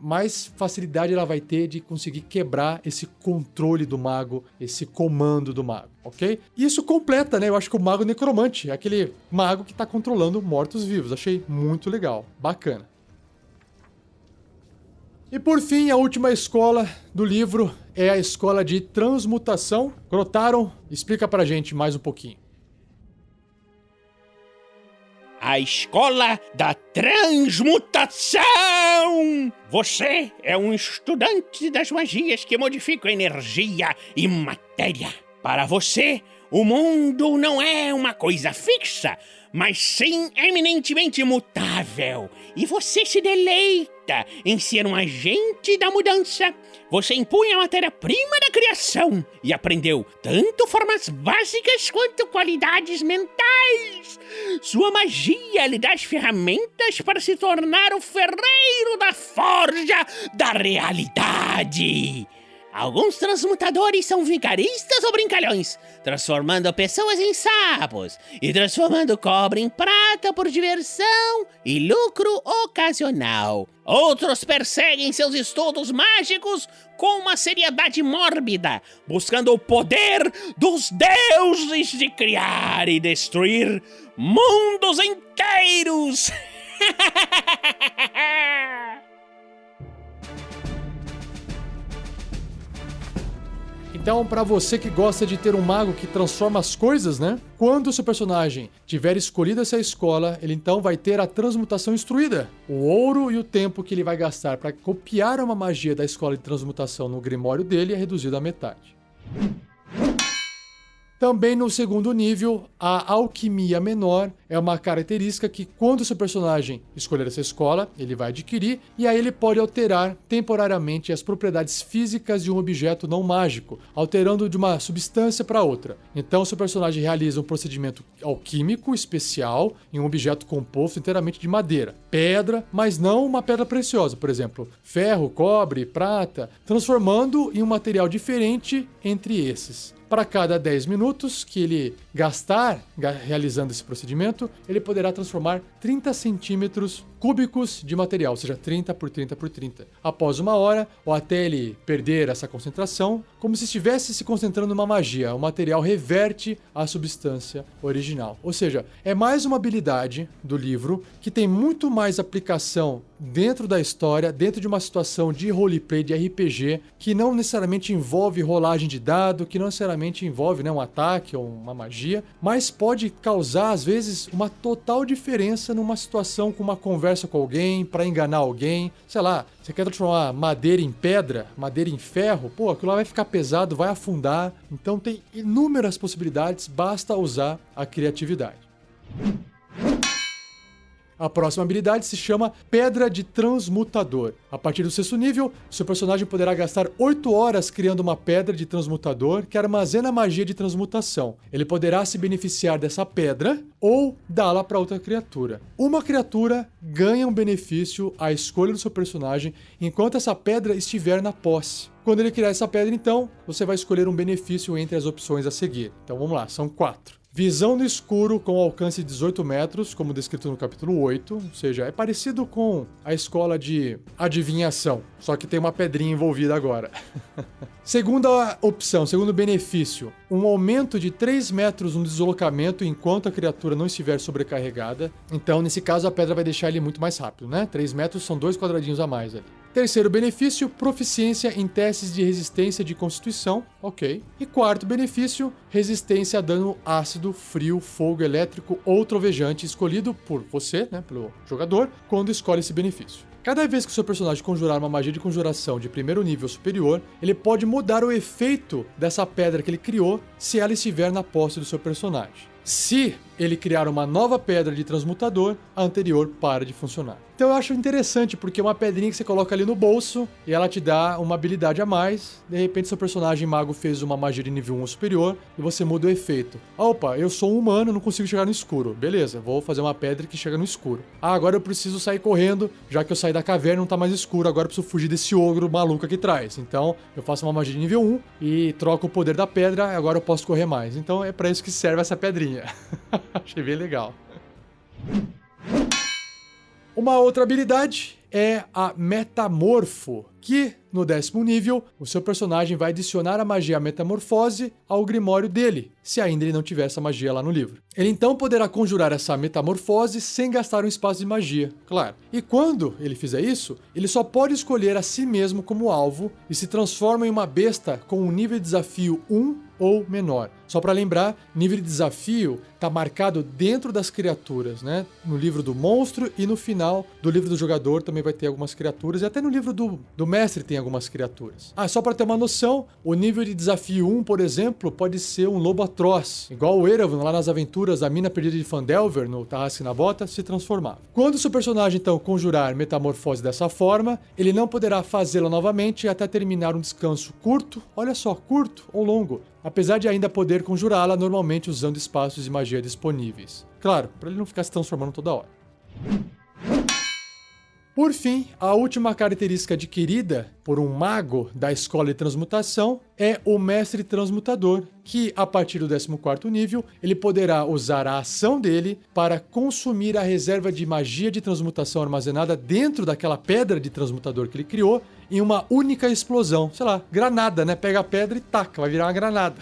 mais facilidade ela vai ter de conseguir quebrar esse controle do mago, esse comando do mago, ok? Isso completa, né? Eu acho que o mago necromante é aquele mago que está controlando mortos-vivos. Achei muito legal, bacana. E por fim, a última escola do livro é a escola de transmutação. Crotaron, explica pra gente mais um pouquinho. A escola da transmutação! Você é um estudante das magias que modificam energia e matéria. Para você, o mundo não é uma coisa fixa, mas sim eminentemente mutável. E você se deleita em ser um agente da mudança. Você impunha a matéria-prima da criação e aprendeu tanto formas básicas quanto qualidades mentais. Sua magia lhe dá as ferramentas para se tornar o ferreiro da forja da realidade. Alguns transmutadores são vigaristas ou brincalhões, transformando pessoas em sapos e transformando cobre em prata por diversão e lucro ocasional. Outros perseguem seus estudos mágicos com uma seriedade mórbida, buscando o poder dos deuses de criar e destruir mundos inteiros. Então, pra você que gosta de ter um mago que transforma as coisas, né? Quando o seu personagem tiver escolhido essa escola, ele então vai ter a transmutação instruída. O ouro e o tempo que ele vai gastar para copiar uma magia da escola de transmutação no grimório dele é reduzido à metade. Também no segundo nível, a alquimia menor é uma característica que quando o seu personagem escolher essa escola, ele vai adquirir e aí ele pode alterar temporariamente as propriedades físicas de um objeto não mágico, alterando de uma substância para outra. Então o seu personagem realiza um procedimento alquímico especial em um objeto composto inteiramente de madeira, pedra, mas não uma pedra preciosa, por exemplo, ferro, cobre, prata, transformando em um material diferente entre esses. Para cada 10 minutos que ele gastar realizando esse procedimento, ele poderá transformar 30 centímetros cúbicos de material, ou seja, 30 por 30 por 30. Após uma hora, ou até ele perder essa concentração, como se estivesse se concentrando numa magia, o material reverte a substância original. Ou seja, é mais uma habilidade do livro que tem muito mais aplicação dentro da história, dentro de uma situação de roleplay, de RPG, que não necessariamente envolve rolagem de dado, que não necessariamente envolve, né, um ataque ou uma magia, mas pode causar, às vezes, uma total diferença numa situação com uma conversa com alguém, para enganar alguém. Sei lá, você quer transformar madeira em pedra, madeira em ferro, pô, aquilo lá vai ficar pesado, vai afundar. Então tem inúmeras possibilidades, basta usar a criatividade. A próxima habilidade se chama Pedra de Transmutador. A partir do 6º nível, seu personagem poderá gastar 8 horas criando uma pedra de transmutador que armazena a magia de transmutação. Ele poderá se beneficiar dessa pedra ou dá-la para outra criatura. Uma criatura ganha um benefício à escolha do seu personagem enquanto essa pedra estiver na posse. Quando ele criar essa pedra, então, você vai escolher um benefício entre as opções a seguir. Então vamos lá, são 4. Visão no escuro com alcance de 18 metros, como descrito no capítulo 8, ou seja, é parecido com a escola de adivinhação, só que tem uma pedrinha envolvida agora. Segunda opção, segundo benefício, um aumento de 3 metros no deslocamento enquanto a criatura não estiver sobrecarregada. Então, nesse caso, a pedra vai deixar ele muito mais rápido, né? 3 metros são 2 quadradinhos a mais ali. Terceiro benefício, proficiência em testes de resistência de constituição, ok. E quarto benefício, resistência a dano ácido, frio, fogo elétrico ou trovejante, escolhido por você, né, pelo jogador, quando escolhe esse benefício. Cada vez que o seu personagem conjurar uma magia de conjuração de primeiro nível superior, ele pode mudar o efeito dessa pedra que ele criou se ela estiver na posse do seu personagem. Se ele criar uma nova pedra de transmutador, a anterior para de funcionar. Então eu acho interessante, porque é uma pedrinha que você coloca ali no bolso e ela te dá uma habilidade a mais. De repente seu personagem mago fez uma magia de nível 1 ou superior e você muda o efeito. Opa, eu sou um humano, não consigo chegar no escuro. Beleza, vou fazer uma pedra que chega no escuro. Ah, agora eu preciso sair correndo, já que eu saí da caverna não tá mais escuro, agora eu preciso fugir desse ogro maluco aqui atrás. Então eu faço uma magia de nível 1 e troco o poder da pedra e agora eu posso correr mais. Então é pra isso que serve essa pedrinha. Achei bem legal. Uma outra habilidade é a Metamorfo, que no 10º nível, o seu personagem vai adicionar a magia Metamorfose ao grimório dele, se ainda ele não tiver essa magia lá no livro. Ele então poderá conjurar essa Metamorfose sem gastar um espaço de magia, claro. E quando ele fizer isso, ele só pode escolher a si mesmo como alvo e se transforma em uma besta com um nível de desafio 1 ou menor. Só para lembrar, nível de desafio está marcado dentro das criaturas, né? No livro do monstro e no final do livro do jogador também vai ter algumas criaturas, e até no livro do mestre tem algumas criaturas. Só para ter uma noção, o nível de desafio 1, por exemplo, pode ser um lobo atroz, igual o Eravon lá nas aventuras da Mina Perdida de Phandelver, no Tarrasque na Bota, se transformava. Quando o seu personagem, então, conjurar metamorfose dessa forma, ele não poderá fazê-la novamente até terminar um descanso curto, olha só, curto ou longo, apesar de ainda poder conjurá-la normalmente usando espaços de magia disponíveis. Claro, para ele não ficar se transformando toda hora. Por fim, a última característica adquirida por um mago da escola de transmutação é o mestre transmutador, que a partir do 14º nível, ele poderá usar a ação dele para consumir a reserva de magia de transmutação armazenada dentro daquela pedra de transmutador que ele criou em uma única explosão. Sei lá, granada, né? Pega a pedra e taca, vai virar uma granada.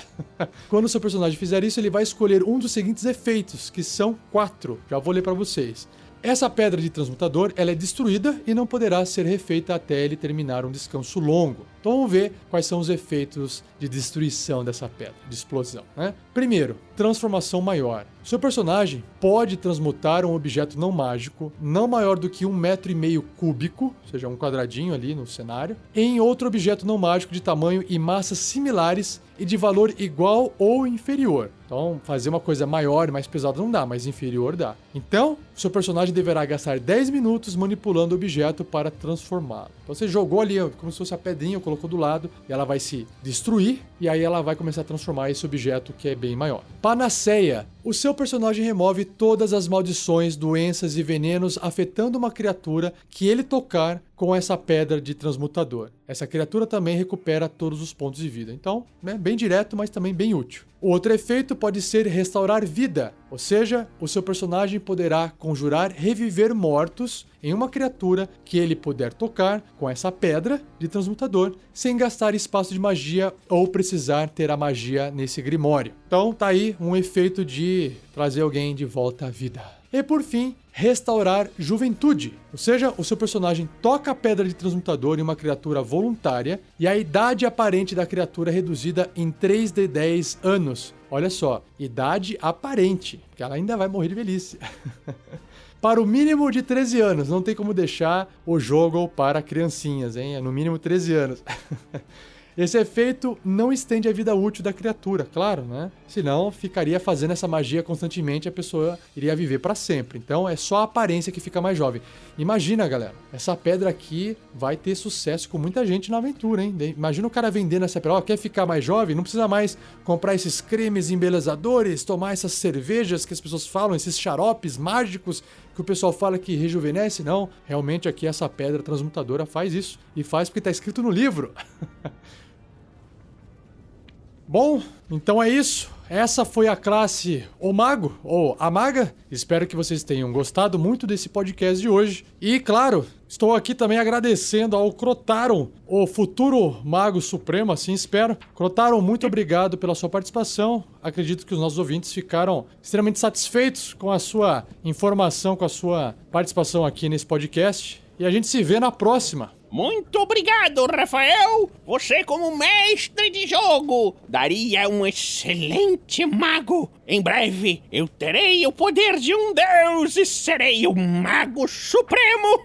Quando o seu personagem fizer isso, ele vai escolher um dos seguintes efeitos, que são 4. Já vou ler para vocês. Essa pedra de transmutador, ela é destruída e não poderá ser refeita até ele terminar um descanso longo. Então vamos ver quais são os efeitos de destruição dessa pedra, de explosão, né? Primeiro, transformação maior. Seu personagem pode transmutar um objeto não mágico, não maior do que 1,5 metro cúbico, ou seja, um quadradinho ali no cenário, em outro objeto não mágico de tamanho e massas similares e de valor igual ou inferior. Então, fazer uma coisa maior e mais pesada não dá, mas inferior dá. Então, seu personagem deverá gastar 10 minutos manipulando o objeto para transformá-lo. Então, você jogou ali como se fosse a pedrinha, colocou do lado, e ela vai se destruir, e aí ela vai começar a transformar esse objeto que é bem maior. Panaceia. O seu personagem remove todas as maldições, doenças e venenos afetando uma criatura que ele tocar com essa pedra de transmutador. Essa criatura também recupera todos os pontos de vida. Então, é bem direto, mas também bem útil. O outro efeito pode ser restaurar vida, ou seja, o seu personagem poderá conjurar reviver mortos em uma criatura que ele puder tocar com essa pedra de transmutador, sem gastar espaço de magia ou precisar ter a magia nesse grimório. Então tá aí um efeito de trazer alguém de volta à vida. E por fim, restaurar juventude, ou seja, o seu personagem toca a pedra de transmutador em uma criatura voluntária e a idade aparente da criatura é reduzida em 3d10 anos. Olha só, idade aparente, que ela ainda vai morrer de velhice. Para o mínimo de 13 anos, não tem como deixar o jogo para criancinhas, hein? É no mínimo 13 anos. Esse efeito não estende a vida útil da criatura, claro, né? Senão ficaria fazendo essa magia constantemente e a pessoa iria viver para sempre. Então é só a aparência que fica mais jovem. Imagina, galera, essa pedra aqui vai ter sucesso com muita gente na aventura, hein? Imagina o cara vendendo essa pedra. Quer ficar mais jovem? Não precisa mais comprar esses cremes embelezadores, tomar essas cervejas que as pessoas falam, esses xaropes mágicos que o pessoal fala que rejuvenesce. Não, realmente aqui essa pedra transmutadora faz isso. E faz porque está escrito no livro. Bom, então é isso. Essa foi a classe O Mago, ou a Maga. Espero que vocês tenham gostado muito desse podcast de hoje. E, claro, estou aqui também agradecendo ao Crotaron, o futuro Mago Supremo, assim espero. Crotaron, muito obrigado pela sua participação. Acredito que os nossos ouvintes ficaram extremamente satisfeitos com a sua informação, com a sua participação aqui nesse podcast. E a gente se vê na próxima. Muito obrigado, Rafael! Você, como mestre de jogo, daria um excelente mago. Em breve, eu terei o poder de um deus e serei o Mago Supremo.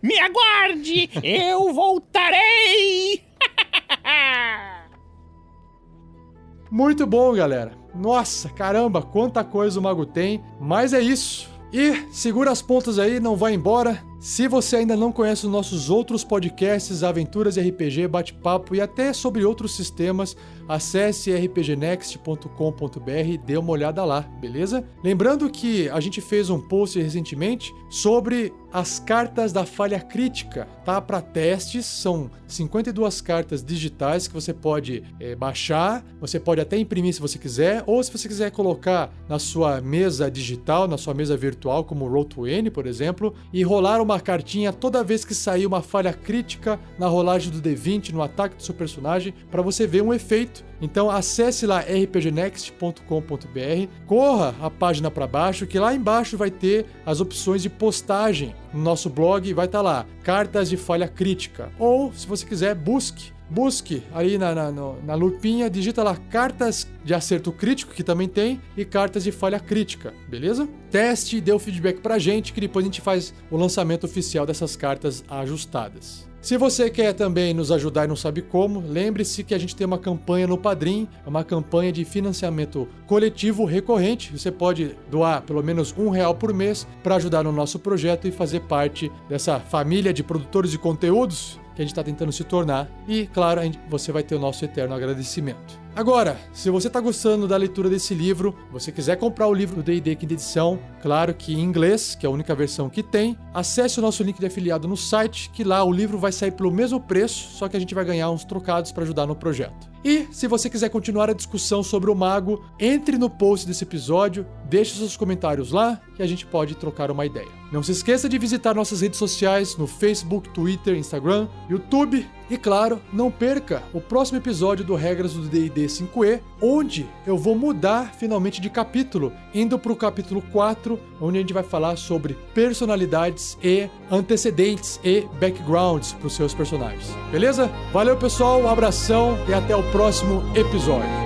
Me aguarde, eu voltarei. Muito bom, galera. Nossa, caramba, quanta coisa o mago tem. Mas é isso. E segura as pontas aí, não vai embora. Se você ainda não conhece os nossos outros podcasts, aventuras RPG, bate-papo e até sobre outros sistemas, acesse rpgnext.com.br e dê uma olhada lá, beleza? Lembrando que a gente fez um post recentemente sobre as cartas da falha crítica, tá? Para testes, são 52 cartas digitais que você pode baixar, você pode até imprimir se você quiser, ou se você quiser colocar na sua mesa digital, na sua mesa virtual, como o Roll20, por exemplo, e rolar uma cartinha toda vez que sair uma falha crítica na rolagem do D20, no ataque do seu personagem, para você ver um efeito. Então acesse lá rpgnext.com.br, corra a página para baixo, que lá embaixo vai ter as opções de postagem no nosso blog, vai estar lá, cartas de falha crítica. Ou, se você quiser, busque busque aí na lupinha, digita lá cartas de acerto crítico, que também tem, e cartas de falha crítica, beleza? Teste e dê o feedback pra gente, que depois a gente faz o lançamento oficial dessas cartas ajustadas. Se você quer também nos ajudar e não sabe como, lembre-se que a gente tem uma campanha no Padrim, é uma campanha de financiamento coletivo recorrente. Você pode doar pelo menos R$1 por mês para ajudar no nosso projeto e fazer parte dessa família de produtores de conteúdos que a gente está tentando se tornar. E, claro, você vai ter o nosso eterno agradecimento. Agora, se você está gostando da leitura desse livro, você quiser comprar o livro do D&D Quinta Edição, claro que em inglês, que é a única versão que tem, acesse o nosso link de afiliado no site, que lá o livro vai sair pelo mesmo preço, só que a gente vai ganhar uns trocados para ajudar no projeto. E, se você quiser continuar a discussão sobre o mago, entre no post desse episódio, deixe seus comentários lá, que a gente pode trocar uma ideia. Não se esqueça de visitar nossas redes sociais no Facebook, Twitter, Instagram, YouTube. E claro, não perca o próximo episódio do Regras do D&D 5e, onde eu vou mudar finalmente de capítulo, indo para o capítulo 4, onde a gente vai falar sobre personalidades e antecedentes e backgrounds para os seus personagens. Beleza? Valeu, pessoal, um abração e até o próximo episódio.